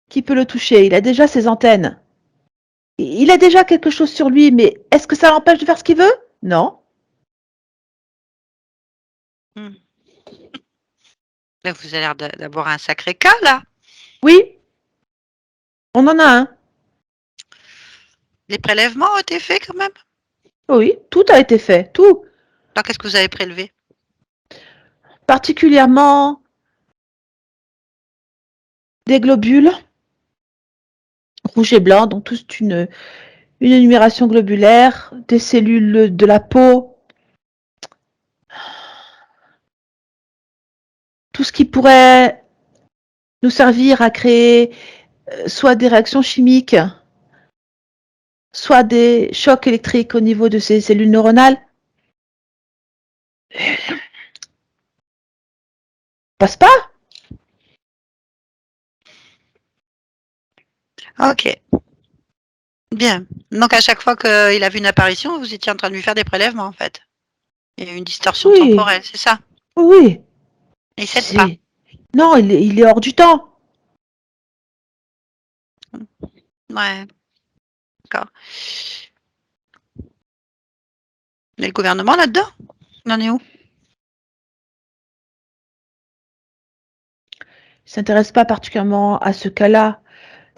qui peut le toucher. Il a déjà ses antennes. Il a déjà quelque chose sur lui, mais est-ce que ça l'empêche de faire ce qu'il veut? Non. Là, vous avez l'air d'avoir un sacré cas, là. Oui. On en a un. Les prélèvements ont été faits, quand même. Oui, tout a été fait. Tout. Alors, qu'est-ce que vous avez prélevé? Particulièrement des globules rouges et blancs, donc toute une énumération globulaire, des cellules de la peau, tout ce qui pourrait nous servir à créer soit des réactions chimiques, soit des chocs électriques au niveau de ces cellules neuronales. Passe pas. Ok. Bien. Donc, à chaque fois qu'il a vu une apparition, vous étiez en train de lui faire des prélèvements, en fait. Il y a eu une distorsion Oui. temporelle, c'est ça? Oui. Et il cède pas. Non, il est hors du temps. Ouais. D'accord. Mais le gouvernement, là-dedans? Il en est où? Il s'intéresse pas particulièrement à ce cas-là.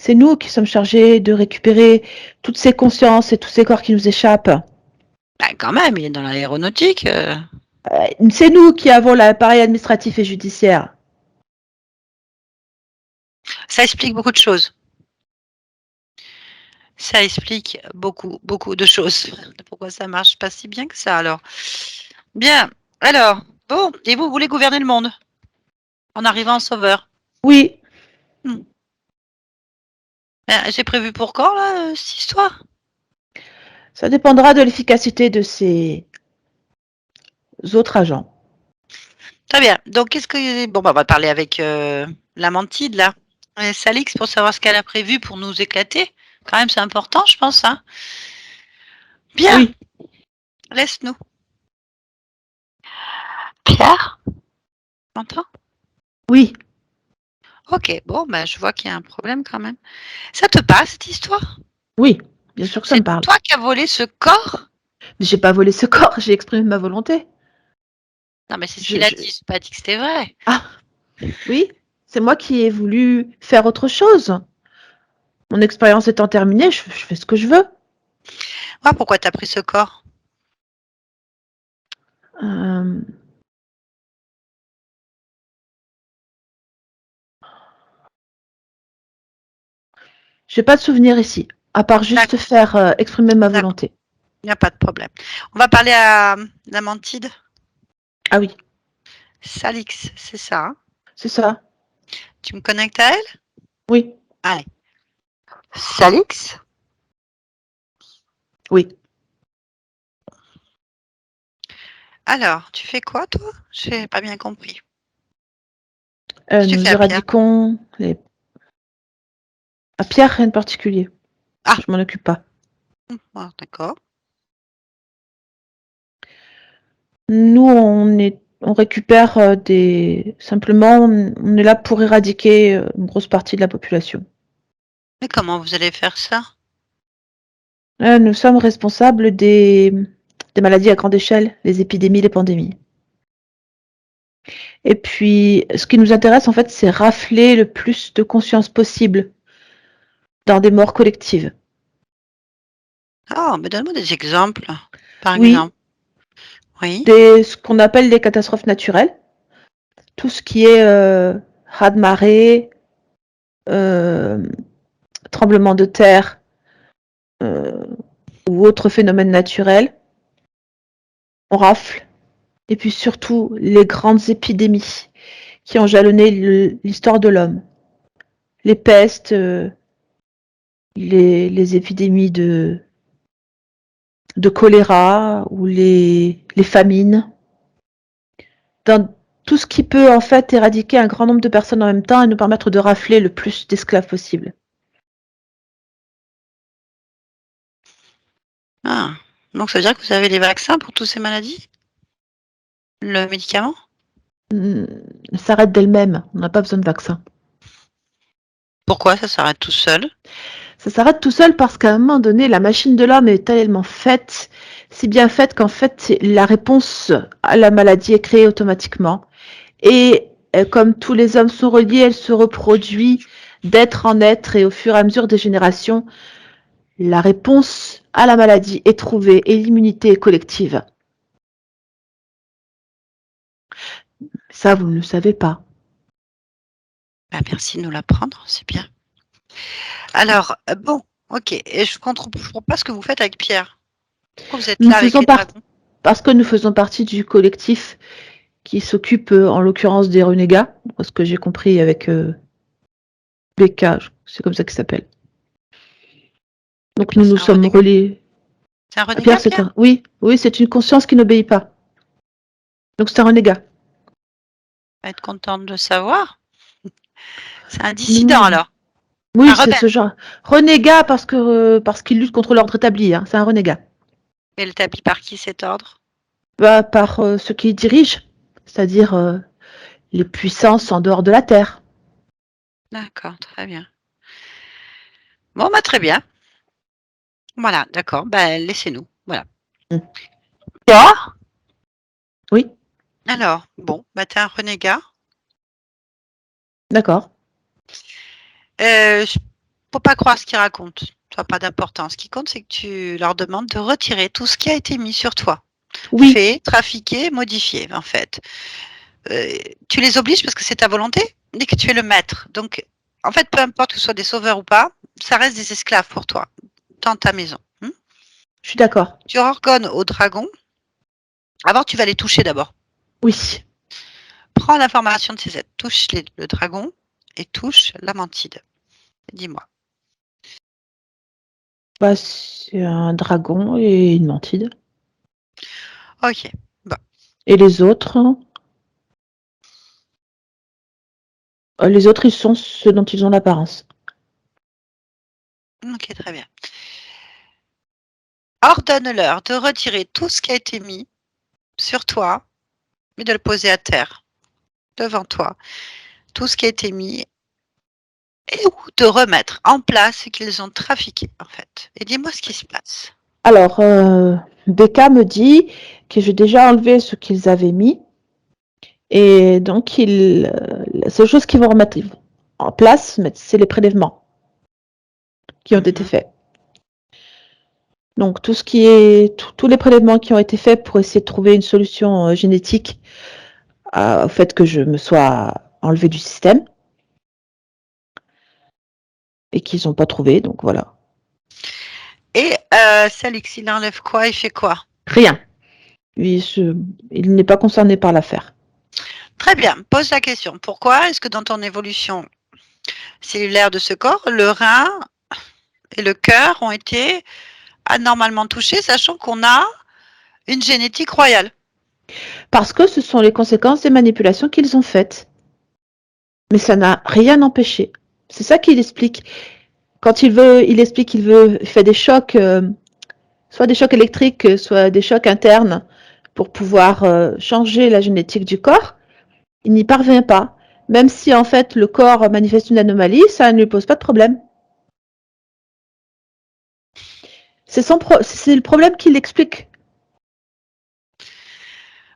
C'est nous qui sommes chargés de récupérer toutes ces consciences et tous ces corps qui nous échappent. Bah, quand même, il est dans l'aéronautique. C'est nous qui avons l'appareil administratif et judiciaire. Ça explique beaucoup de choses. Ça explique beaucoup, beaucoup de choses. Pourquoi ça marche pas si bien que ça, alors? Bien. Alors, bon, et vous voulez gouverner le monde en arrivant en sauveur? Oui, J'ai prévu pour quand, là, cette histoire? ça dépendra de l'efficacité de ces autres agents. Très bien. Donc, qu'est-ce que... Bon, bah, on va parler avec la Mantide, là. Salix, pour savoir ce qu'elle a prévu pour nous éclater. Quand même, c'est important, je pense. Hein. Bien. Oui. Laisse-nous. Pierre, tu m'entends? Oui. Ok, bon, bah, je vois qu'il y a un problème quand même. Ça te parle, cette histoire? Oui, bien sûr que ça me parle. C'est toi qui as volé ce corps? Mais j'ai pas volé ce corps, j'ai exprimé ma volonté. Non, mais c'est ce qu'il a dit, c'est pas dit que c'était vrai. Ah, oui, c'est moi qui ai voulu faire autre chose. Mon expérience étant terminée, je fais ce que je veux. Ouais, pourquoi t'as pris ce corps? Euh... J'ai pas de souvenir ici, à part juste faire exprimer ma volonté. Il n'y a pas de problème. On va parler à la Mantide. Ah oui, Salix, c'est ça. Hein? c'est ça. Tu me connectes à elle? Oui. Allez. Salix? Oui. Alors, tu fais quoi, toi? J'ai pas bien compris. Nous éradiquons les... À Pierre, rien de particulier. Ah. Je m'en occupe pas. Oh, d'accord. Nous, on récupère des... Simplement, on est là pour éradiquer une grosse partie de la population. Mais comment vous allez faire ça? Nous sommes responsables des des maladies à grande échelle, les épidémies, les pandémies. Et puis, ce qui nous intéresse, en fait, c'est rafler le plus de conscience possible dans des morts collectives. Ah, mais donne-moi des exemples, par Oui, exemple. Oui. ce qu'on appelle les catastrophes naturelles, tout ce qui est raz-de-marée, euh, tremblement de terre euh, ou autres phénomènes naturels, on rafle. Et puis surtout, les grandes épidémies qui ont jalonné l'histoire de l'homme. Les pestes, les épidémies de choléra ou les famines. Dans tout ce qui peut en fait éradiquer un grand nombre de personnes en même temps et nous permettre de rafler le plus d'esclaves possible. Ah, donc ça veut dire que vous avez les vaccins pour toutes ces maladies? Le médicament? Ça s'arrête d'elle-même, on n'a pas besoin de vaccin. Pourquoi ça s'arrête tout seul? Ça s'arrête tout seul parce qu'à un moment donné, la machine de l'homme est tellement faite, si bien faite qu'en fait, la réponse à la maladie est créée automatiquement. Et comme tous les hommes sont reliés, elle se reproduit d'être en être et au fur et à mesure des générations, la réponse à la maladie est trouvée et l'immunité est collective. Ça, vous ne le savez pas. Bah, merci de nous l'apprendre, c'est bien. Alors, bon, OK, et je comprends pas ce que vous faites avec Pierre. Pourquoi vous êtes Nous là avec faisons les partie, dragons? parce que nous faisons partie du collectif qui s'occupe, en l'occurrence, des renégats, ce que j'ai compris avec Becca, c'est comme ça qu'il s'appelle. Et Donc nous Pierre, nous c'est un sommes renégat? reliés. C'est un Pierre, renégat, c'est Pierre? un... Oui, oui, c'est une conscience qui n'obéit pas. Donc c'est un renégat. Va être contente de savoir. C'est un dissident Nous- alors? Oui, Un c'est rebelle? ce genre. Renégat parce qu'il lutte contre l'ordre établi. Hein. C'est un renégat. Et établi par qui cet ordre? Bah, par ceux qui dirigent, c'est-à-dire les puissances en dehors de la Terre. D'accord, très bien. Bon, bah, très bien. Voilà, d'accord, bah, laissez-nous, voilà. Mm. Toi? Oui, Alors, bon, bah, tu es un renégat. d'accord. Faut pas croire ce qu'ils racontent. Ça a pas d'importance. Ce qui compte, c'est que tu leur demandes de retirer tout ce qui a été mis sur toi. Oui, Fait, trafiqué, modifié, en fait. Tu les obliges parce que c'est ta volonté, mais que tu es le maître. Donc, en fait, peu importe que ce soit des sauveurs ou pas, ça reste des esclaves pour toi, dans ta maison. je suis d'accord. Tu ordonnes aux dragons. Avant, tu vas les toucher d'abord. Oui. Prends l'information de ces êtres. Touche le dragon et touche la mantide. Dis-moi. Bah, c'est un dragon et une mantide. Ok. Bon. Et les autres, ils sont ceux dont ils ont l'apparence. Ok, très bien. Ordonne-leur de retirer tout ce qui a été mis sur toi et de le poser à terre, devant toi. Tout ce qui a été mis et ou de remettre en place ce qu'ils ont trafiqué, en fait. Et dis-moi ce qui se passe. Alors, Becca me dit que j'ai déjà enlevé ce qu'ils avaient mis. Et donc, la seule chose qu'ils vont remettre en place, c'est les prélèvements qui ont été Mhm. faits. Donc, tous les prélèvements qui ont été faits pour essayer de trouver une solution génétique au fait que je me sois enlevé du système et qu'ils n'ont pas trouvé. Donc, voilà. Et Salix, il enlève quoi? Il fait quoi? Rien. Il n'est pas concerné par l'affaire. Très bien. Pose la question. Pourquoi est-ce que dans ton évolution cellulaire de ce corps, le rein et le cœur ont été anormalement touchés, sachant qu'on a une génétique royale? Parce que ce sont les conséquences des manipulations qu'ils ont faites. Mais ça n'a rien empêché. C'est ça qu'il explique. Quand il fait des chocs, soit des chocs électriques, soit des chocs internes pour pouvoir changer la génétique du corps. Il n'y parvient pas. Même si en fait le corps manifeste une anomalie, ça ne lui pose pas de problème. C'est le problème qu'il explique.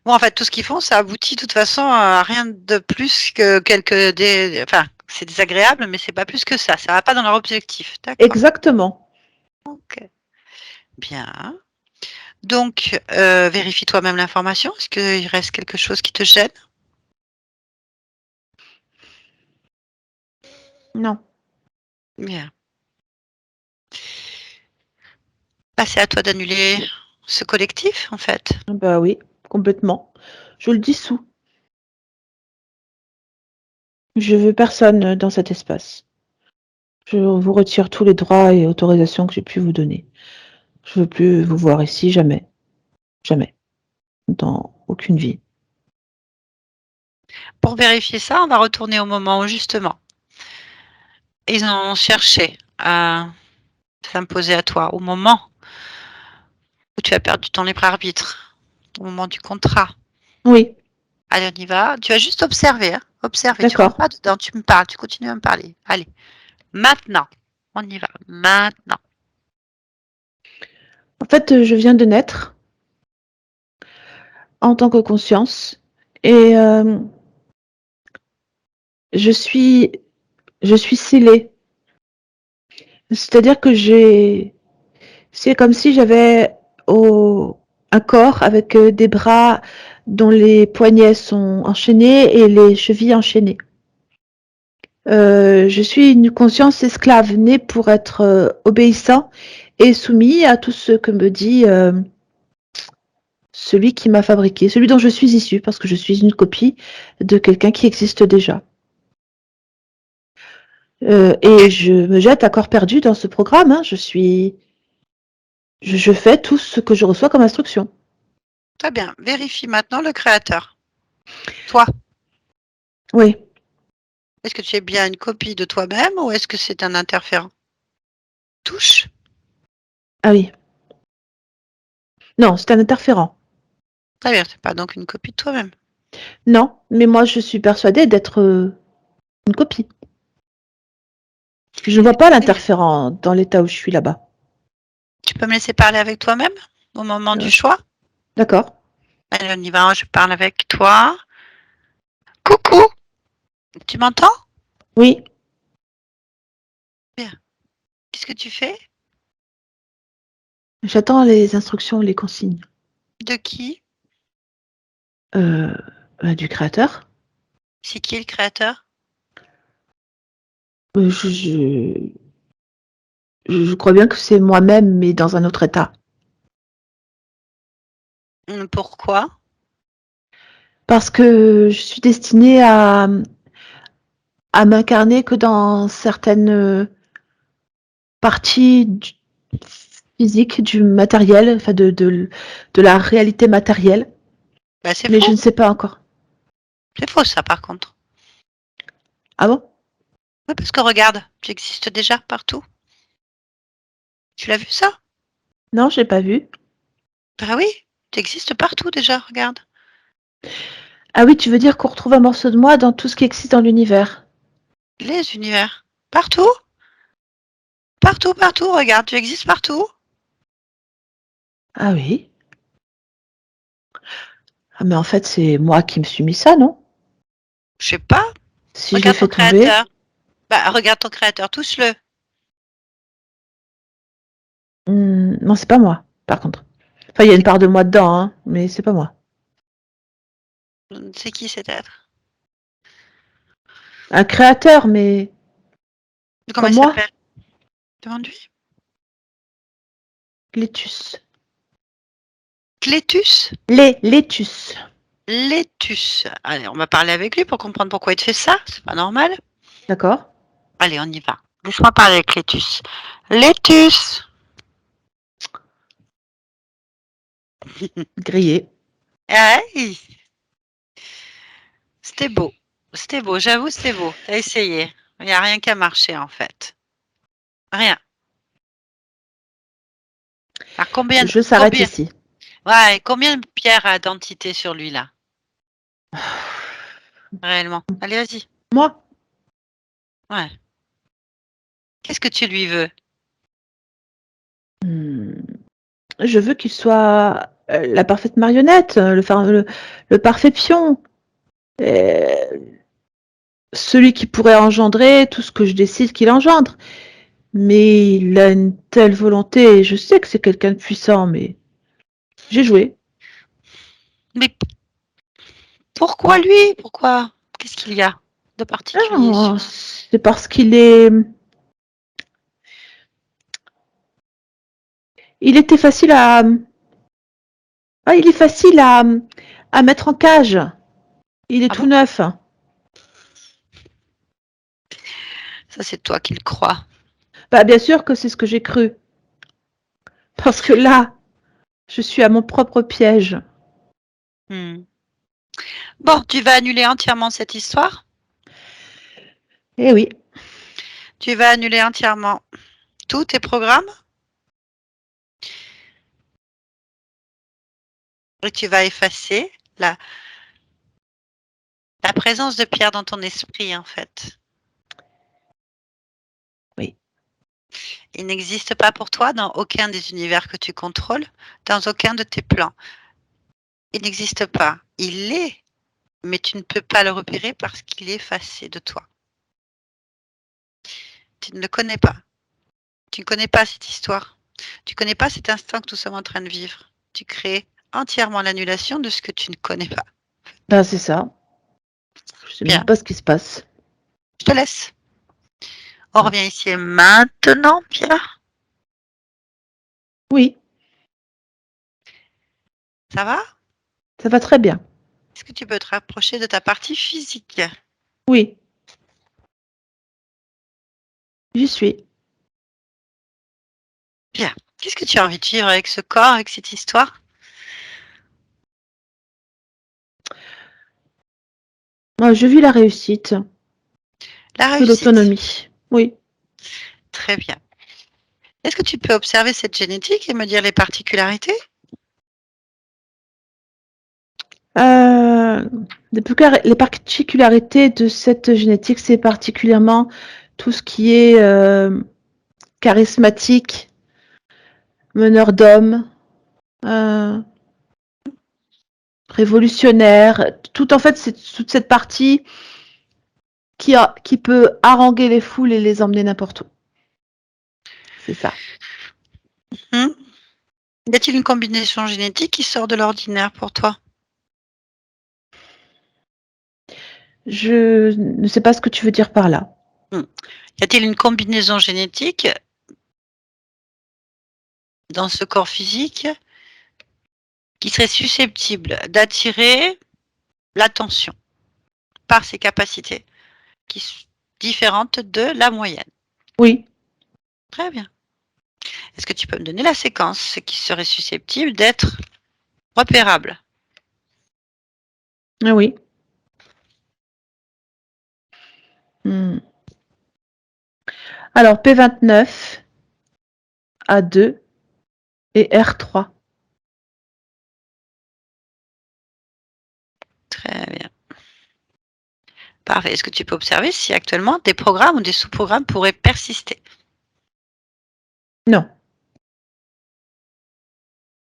Bon, en fait, tout ce qu'ils font, ça aboutit de toute façon à rien de plus que enfin, c'est désagréable, mais c'est pas plus que ça. Ça va pas dans leur objectif. D'accord. Exactement. OK. Bien. Donc, vérifie toi-même l'information. Est-ce qu'il reste quelque chose qui te gêne? Non. Bien. Bah, c'est à toi d'annuler ce collectif, en fait. Bah oui, complètement. Je le dissous. Je veux personne dans cet espace. Je vous retire tous les droits et autorisations que j'ai pu vous donner. Je veux plus vous voir ici, jamais. Jamais. Dans aucune vie. Pour vérifier ça, on va retourner au moment où justement, ils ont cherché à s'imposer à toi, au moment où tu as perdu ton libre arbitre, au moment du contrat. Oui, Allez, on y va. Tu vas juste observer, hein. Observer. Tu rentres d'accord. pas dedans, tu me parles, tu continues à me parler. Allez, maintenant, on y va. Maintenant. En fait, je viens de naître en tant que conscience et je suis je suis scellée. C'est-à-dire que c'est comme si j'avais au un corps avec, des bras dont les poignets sont enchaînés et les chevilles enchaînées. Je suis une conscience esclave, née pour être, obéissant et soumis à tout ce que me dit, celui qui m'a fabriqué, celui dont je suis issue, parce que je suis une copie de quelqu'un qui existe déjà. Et OK, je me jette à corps perdu dans ce programme, hein. Je fais tout ce que je reçois comme instruction. très bien. Vérifie maintenant le créateur. Toi, Oui. est-ce que tu es bien une copie de toi-même ou est-ce que c'est un interférent? Touche. Ah oui. Non, c'est un interférent. Très bien, c'est pas donc une copie de toi-même. Non, mais moi je suis persuadée d'être, une copie. Je ne vois pas Très bien. l'interférent dans l'état où je suis là-bas. Tu peux me laisser parler avec toi-même au moment du Heu, choix? d'accord. Allez, on y va, je parle avec toi. Coucou, tu m'entends? Oui, Bien. Qu'est-ce que tu fais? j'attends les instructions, les consignes, De qui? heu, du créateur. C'est qui le créateur? Je crois bien que c'est moi-même, mais dans un autre état. Pourquoi? Parce que je suis destinée à m'incarner que dans certaines, parties du physiques, du matériel, enfin de la réalité matérielle, Bah, c'est mais je faux. ne sais pas encore. C'est faux ça par contre. Ah bon? Oui, parce que regarde, tu existes déjà partout. Tu l'as vu ça? Non, j'ai pas vu. Bah oui, tu existes partout déjà, regarde. Ah oui, tu veux dire qu'on retrouve un morceau de moi dans tout ce qui existe dans l'univers? Les univers. Partout, partout, partout, regarde, tu existes partout. Ah oui? Ah mais en fait, c'est moi qui me suis mis ça, non? Je sais pas. Si je l'ai Regarde ton fait tomber? créateur. Bah, regarde ton créateur, touche-le. Non, c'est pas moi, par contre. Enfin, il y a une part de moi dedans, hein, mais c'est pas moi. C'est qui cet être? Un créateur, mais Comment comme il moi? s'appelle? Demande-lui. Létus. Clétus? Létus. Létus. Allez, on va parler avec lui pour comprendre pourquoi il te fait ça. C'est pas normal. D'accord? Allez, on y va. Laisse-moi parler avec Létus. Létus! Grillé. Hey, c'était beau. C'était beau, j'avoue, c'était beau. T'as essayé. Il n'y a rien qui a marché en fait. Rien. Alors Le jeu s'arrête ici. combien de pierres à d'entité sur lui là, réellement? Allez, vas-y. Moi? Ouais. Qu'est-ce que tu lui veux? Mmh, je veux qu'il soit la parfaite marionnette, le parfait pion. Celui qui pourrait engendrer tout ce que je décide qu'il engendre. Mais il a une telle volonté, et je sais que c'est quelqu'un de puissant, mais j'ai joué. Mais pourquoi lui? Pourquoi? Qu'est-ce qu'il y a de particulier Non, sur... c'est parce qu'il est... Il était facile à... Ah, il est facile à mettre en cage. Il est Ah tout bon? neuf. Ça, c'est toi qui le crois. Bah, bien sûr que c'est ce que j'ai cru. Parce que là, je suis à mon propre piège. Hmm. Bon, tu vas annuler entièrement cette histoire. Eh oui, Tu vas annuler entièrement tous tes programmes. Et tu vas effacer la présence de Pierre dans ton esprit, en fait. oui. Il n'existe pas pour toi dans aucun des univers que tu contrôles, dans aucun de tes plans. Il n'existe pas. Il est, mais tu ne peux pas le repérer parce qu'il est effacé de toi. Tu ne le connais pas. Tu ne connais pas cette histoire. Tu ne connais pas cet instant que nous sommes en train de vivre. Tu crées entièrement l'annulation de ce que tu ne connais pas. Ben, c'est ça. Je sais même Bien, pas ce qui se passe. je te laisse. On Ah. revient ici et maintenant, Pierre. Oui, Ça va? ça va très bien. Est-ce que tu peux te rapprocher de ta partie physique? Oui, j'y suis. Bien. Qu'est-ce que tu as envie de vivre avec ce corps, avec cette histoire? Moi, je vis la réussite La et réussite. l'autonomie. Oui. Très bien. Est-ce que tu peux observer cette génétique et me dire les particularités? Euh, les particularités de cette génétique, c'est particulièrement tout ce qui est charismatique, meneur d'hommes, euh, révolutionnaire. Tout en fait, c'est toute cette partie qui peut haranguer les foules et les emmener n'importe où. C'est ça. Hmm. Y a-t-il une combinaison génétique qui sort de l'ordinaire pour toi? Je ne sais pas ce que tu veux dire par là. Hmm. Y a-t-il une combinaison génétique dans ce corps physique qui serait susceptible d'attirer l'attention par ses capacités qui sont différentes de la moyenne? Oui, Très bien. Est-ce que tu peux me donner la séquence qui serait susceptible d'être repérable? ah oui. Hmm. Alors, P29, A2 et R3. Très bien. Parfait. Est-ce que tu peux observer si actuellement des programmes ou des sous-programmes pourraient persister? Non.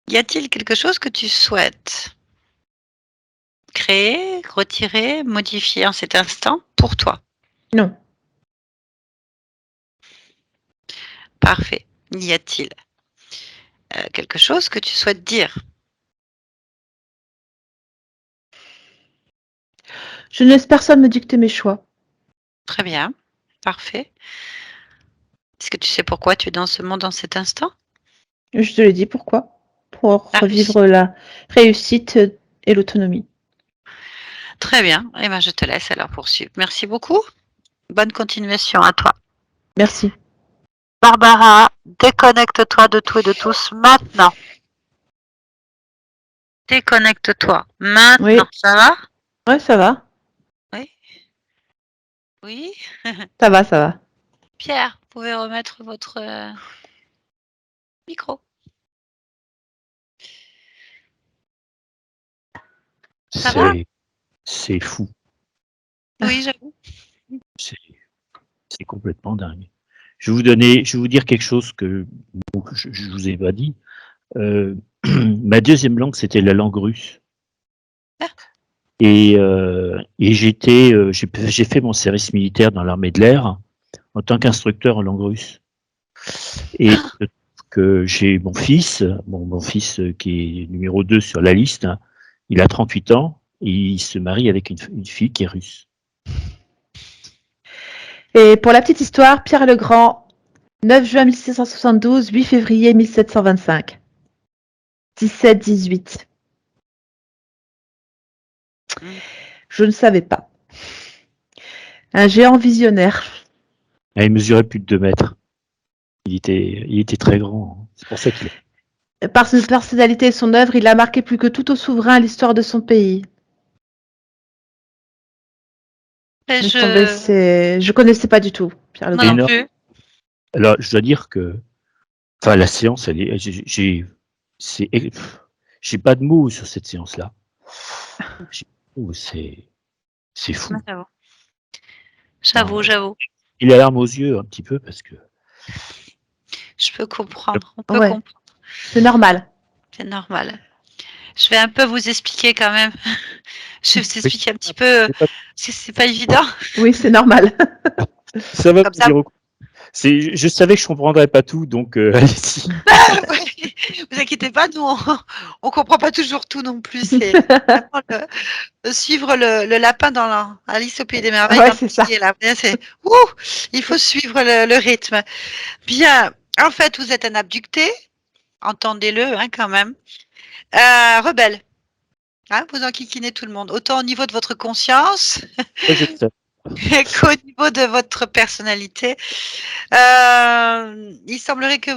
Y a-t-il quelque chose que tu souhaites créer, retirer, modifier en cet instant pour toi? Non. Parfait. Y a-t-il quelque chose que tu souhaites dire? Je ne laisse personne me dicter mes choix. Très bien. Parfait. Est-ce que tu sais pourquoi tu es dans ce monde en cet instant? Je te l'ai dit pourquoi. Pour La réussite. revivre la réussite et l'autonomie. Très bien. Eh ben, je te laisse alors poursuivre. Merci beaucoup. Bonne continuation à toi. Merci. Barbara, déconnecte-toi de tout et de tous maintenant. Déconnecte-toi maintenant. Oui. Ça va? Ouais, ça va. Oui. Oui. Ça va, ça va. Pierre, vous pouvez remettre votre micro. Ça va? C'est fou. Oui, j'avoue. C'est c'est complètement dingue. Je vais vous dire quelque chose que je vous ai pas dit. ma deuxième langue, c'était la langue russe. Ah. Et j'ai fait mon service militaire dans l'armée de l'air en tant qu'instructeur en langue russe. Et que j'ai mon fils qui est numéro 2 sur la liste, il a 38 ans et il se marie avec une fille qui est russe. Et pour la petite histoire, Pierre le Grand, 9 juin 1672, 8 février 1725. 17-18. Je ne savais pas. Un géant visionnaire. Ah, il mesurait plus de 2 mètres. Il était très grand. C'est pour ça qu'il Par sa personnalité et son œuvre, il a marqué plus que tout au souverain l'histoire de son pays. Et Je connaissais pas du tout Pierre le Moi Grand. non énorme. plus. Alors, je dois dire que, enfin, la séance, j'ai pas de mots sur cette séance-là. C'est fou. Ouais, J'avoue. Il a l'arme aux yeux un petit peu parce que Je peux comprendre. On peut Ouais. comprendre. C'est normal. C'est normal. Je vais un peu vous expliquer quand même. Je vais vous expliquer un petit peu. C'est pas évident. Oui, c'est normal. ça va Comme me ça. dire. Je savais que je comprendrais pas tout, donc allez-y. Ouais, vous inquiétez pas, nous on comprend pas toujours tout non plus. C'est vraiment suivre le lapin dans Alice au pays des merveilles. Ouais, quand c'est ça. il est là. C'est il faut suivre le rythme. Bien. En fait, vous êtes un abducté. Entendez-le hein, quand même. Rebelle. Hein, vous enquiquinez tout le monde. Autant au niveau de votre conscience Ça, je le sais. qu'au niveau de votre personnalité. Il semblerait que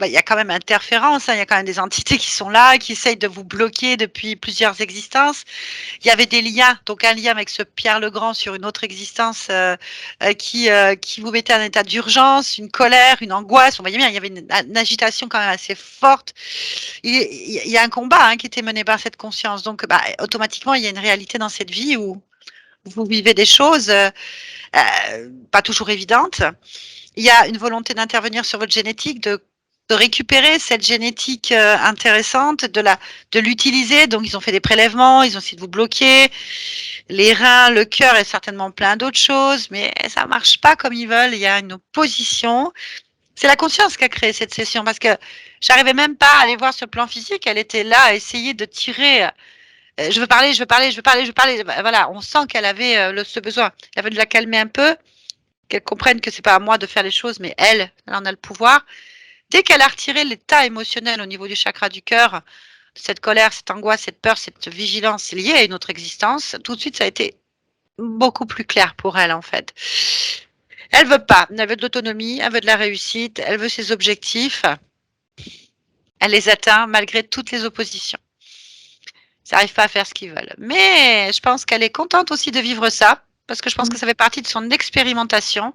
il y a quand même interférence, hein, il y a quand même des entités qui sont là, qui essayent de vous bloquer depuis plusieurs existences. Il y avait des liens, donc un lien avec ce Pierre le Grand sur une autre existence qui vous mettait en état d'urgence, une colère, une angoisse. On voyait bien, il y avait une agitation quand même assez forte. Il y a un combat hein, qui était mené par cette conscience. Donc, automatiquement, il y a une réalité dans cette vie où vous vivez des choses pas toujours évidentes. Il y a une volonté d'intervenir sur votre génétique, de récupérer cette génétique intéressante, de l'utiliser. Donc, ils ont fait des prélèvements, ils ont essayé de vous bloquer. Les reins, le cœur et certainement plein d'autres choses, mais ça ne marche pas comme ils veulent. Il y a une opposition. C'est la conscience qui a créé cette session parce que j'arrivais même pas à aller voir ce plan physique. Elle était là à essayer de tirer. Je veux parler. Voilà, on sent qu'elle avait ce besoin. Elle avait de la calmer un peu, qu'elle comprenne que c'est pas à moi de faire les choses, mais elle en a le pouvoir. Dès qu'elle a retiré l'état émotionnel au niveau du chakra du cœur, cette colère, cette angoisse, cette peur, cette vigilance liée à une autre existence, tout de suite ça a été beaucoup plus clair pour elle en fait. Elle veut pas, elle veut de l'autonomie, elle veut de la réussite, elle veut ses objectifs. Elle les atteint malgré toutes les oppositions. Ils n'arrivent pas à faire ce qu'ils veulent. Mais je pense qu'elle est contente aussi de vivre ça, parce que je pense que ça fait partie de son expérimentation,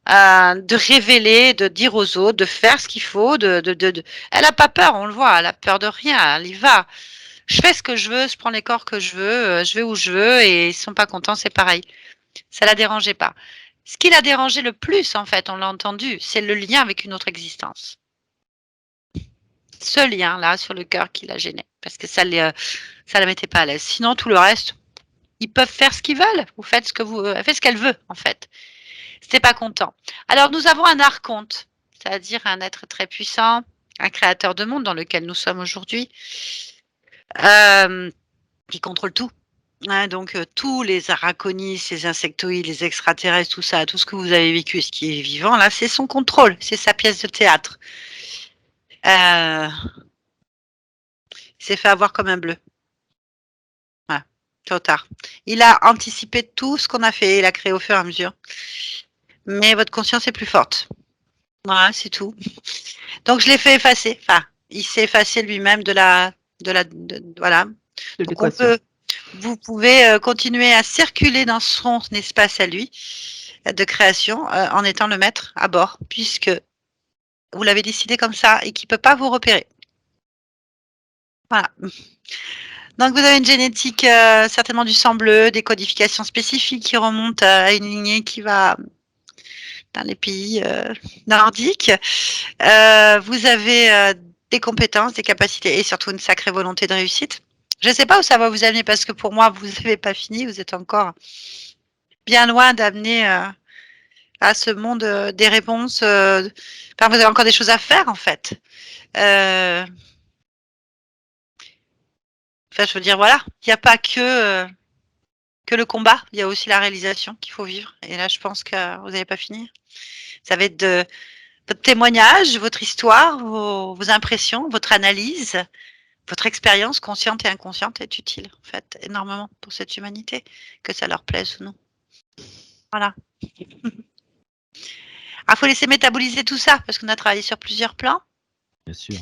de révéler, de dire aux autres, de faire ce qu'il faut. Elle n'a pas peur, on le voit, elle a peur de rien, elle y va. Je fais ce que je veux, je prends les corps que je veux, je vais où je veux, et ils ne sont pas contents, c'est pareil. Ça ne la dérangeait pas. Ce qui l'a dérangé le plus, en fait, on l'a entendu, c'est le lien avec une autre existence. Ce lien-là sur le cœur qui la gênait, parce que ça la mettait pas à l'aise. Sinon, tout le reste, ils peuvent faire ce qu'ils veulent. Vous faites ce qu'elle veut, en fait. C'était pas content. Alors, nous avons un archonte, c'est-à-dire un être très puissant, un créateur de monde dans lequel nous sommes aujourd'hui, qui contrôle tout. Hein, donc, tous les araconis, les insectoïdes, les extraterrestres, tout ça, tout ce que vous avez vécu, ce qui est vivant, là, c'est son contrôle, c'est sa pièce de théâtre. Il s'est fait avoir comme un bleu. Voilà, trop tard. Il a anticipé tout ce qu'on a fait, il a créé au fur et à mesure. Mais votre conscience est plus forte. Voilà, c'est tout. Donc je l'ai fait effacer. Enfin, il s'est effacé lui-même voilà. Donc, vous pouvez continuer à circuler dans son espace à lui de création en étant le maître à bord, puisque vous l'avez décidé comme ça et qu'il ne peut pas vous repérer. Voilà. Donc vous avez une génétique certainement du sang bleu, des codifications spécifiques qui remontent à une lignée qui va dans les pays nordiques. Vous avez des compétences, des capacités et surtout une sacrée volonté de réussite. Je ne sais pas où ça va vous amener parce que pour moi, vous n'avez pas fini, vous êtes encore bien loin d'amener à ce monde des réponses. Enfin, vous avez encore des choses à faire en fait. Enfin, je veux dire, voilà, il n'y a pas que le combat, il y a aussi la réalisation qu'il faut vivre. Et là, je pense que vous n'allez pas finir. Ça va être de votre témoignage, votre histoire, vos impressions, votre analyse, votre expérience consciente et inconsciente est utile, en fait, énormément pour cette humanité, que ça leur plaise ou non. Voilà. Il faut laisser métaboliser tout ça, parce qu'on a travaillé sur plusieurs plans. Bien sûr.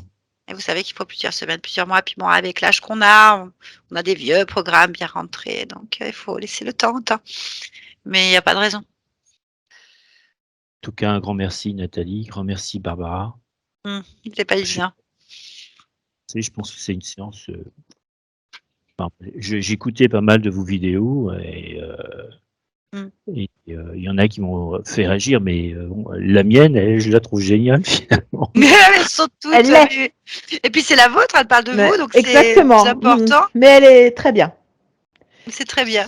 Et vous savez qu'il faut plusieurs semaines, plusieurs mois. Puis bon, avec l'âge qu'on a, on a des vieux programmes bien rentrés. Donc, il faut laisser le temps au temps. Mais il n'y a pas de raison. En tout cas, un grand merci, Nathalie. Grand merci, Barbara. C'est pas évident. Je pense que c'est une séance. J'écoutais pas mal de vos vidéos et il y en a qui m'ont fait réagir, mais bon, la mienne, je la trouve géniale finalement. Elles sont toutes. Elle l'est. Et puis c'est la vôtre, elle parle de vous, donc c'est Exactement. plus important. Mais elle est très bien. C'est très bien.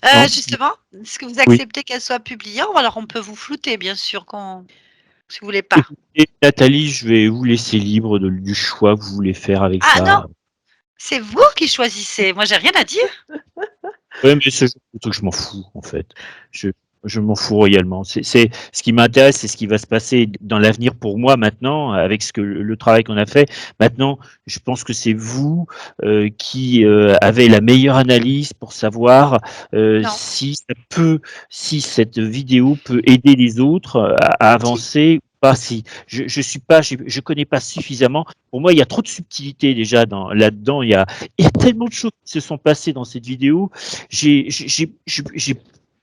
Non. Justement, est-ce que vous acceptez qu'elle soit publiée ou alors on peut vous flouter, bien sûr, si vous voulez pas. Et Nathalie, je vais vous laisser libre du choix que vous voulez faire avec ça. Ah non, c'est vous qui choisissez. Moi, j'ai rien à dire. Oui, mais c'est surtout que je m'en fous, en fait. Je m'en fous royalement. C'est ce qui m'intéresse, c'est ce qui va se passer dans l'avenir pour moi maintenant, avec le travail qu'on a fait. Maintenant, je pense que c'est vous qui avez la meilleure analyse pour savoir si cette vidéo peut aider les autres à avancer. Pas si je connais pas suffisamment. Pour moi, il y a trop de subtilité déjà là-dedans. Il y a tellement de choses qui se sont passées dans cette vidéo.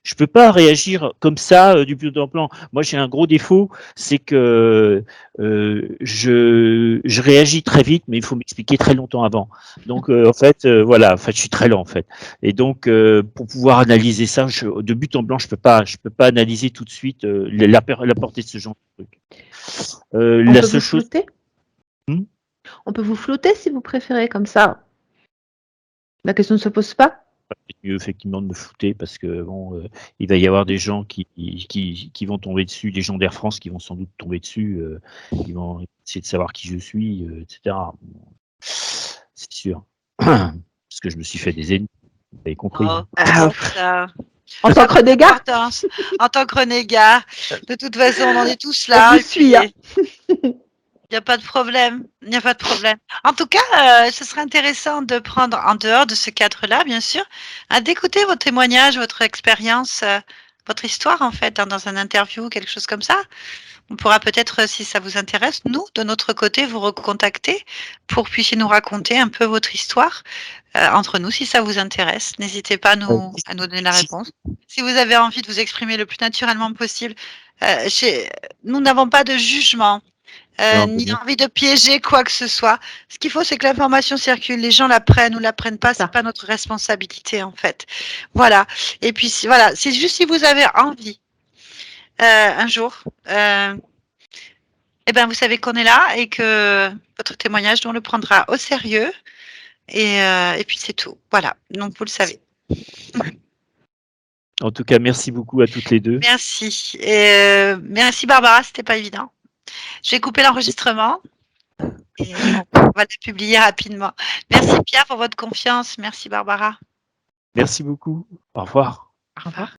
Je peux pas réagir comme ça du but en plan. Moi, j'ai un gros défaut, c'est que je réagis très vite, mais il faut m'expliquer très longtemps avant. Donc, en fait, voilà, en fait, je suis très lent en fait. Et donc, pour pouvoir analyser ça, de but en blanc, je peux pas analyser tout de suite la portée de ce genre de truc. On peut vous flouter. On peut vous flouter si vous préférez, comme ça. La question ne se pose pas. C'est mieux effectivement de me flouter parce que bon, il va y avoir des gens qui vont tomber dessus, des gens d'Air France qui vont sans doute tomber dessus, qui vont essayer de savoir qui je suis, etc. C'est sûr. Parce que je me suis fait des ennemis, vous avez compris. Oh, en tant que renégat. En tant que renégat. De toute façon, on en est tous là. Je vous suis. Il n'y a pas de problème. Il n'y a pas de problème. En tout cas, ce serait intéressant de prendre, en dehors de ce cadre-là, bien sûr, d'écouter vos témoignages, votre expérience, votre histoire, en fait, dans un interview, quelque chose comme ça. On pourra peut-être, si ça vous intéresse, nous, de notre côté, vous recontacter pour que puissiez nous raconter un peu votre histoire entre nous, si ça vous intéresse. N'hésitez pas à nous donner la réponse. Si vous avez envie de vous exprimer le plus naturellement possible, nous n'avons pas de jugement. Ni envie de piéger quoi que ce soit. Ce qu'il faut, c'est que l'information circule. Les gens la prennent ou la prennent pas, c'est pas notre responsabilité en fait. Voilà. Et puis voilà, c'est juste si vous avez envie un jour, eh ben vous savez qu'on est là et que votre témoignage, nous on le prendra au sérieux. Et puis c'est tout. Voilà. Donc vous le savez. En tout cas, merci beaucoup à toutes les deux. Merci. Merci Barbara, c'était pas évident. Je vais couper l'enregistrement et on va le publier rapidement. Merci Pierre pour votre confiance. Merci Barbara. Merci beaucoup. Au revoir. Au revoir.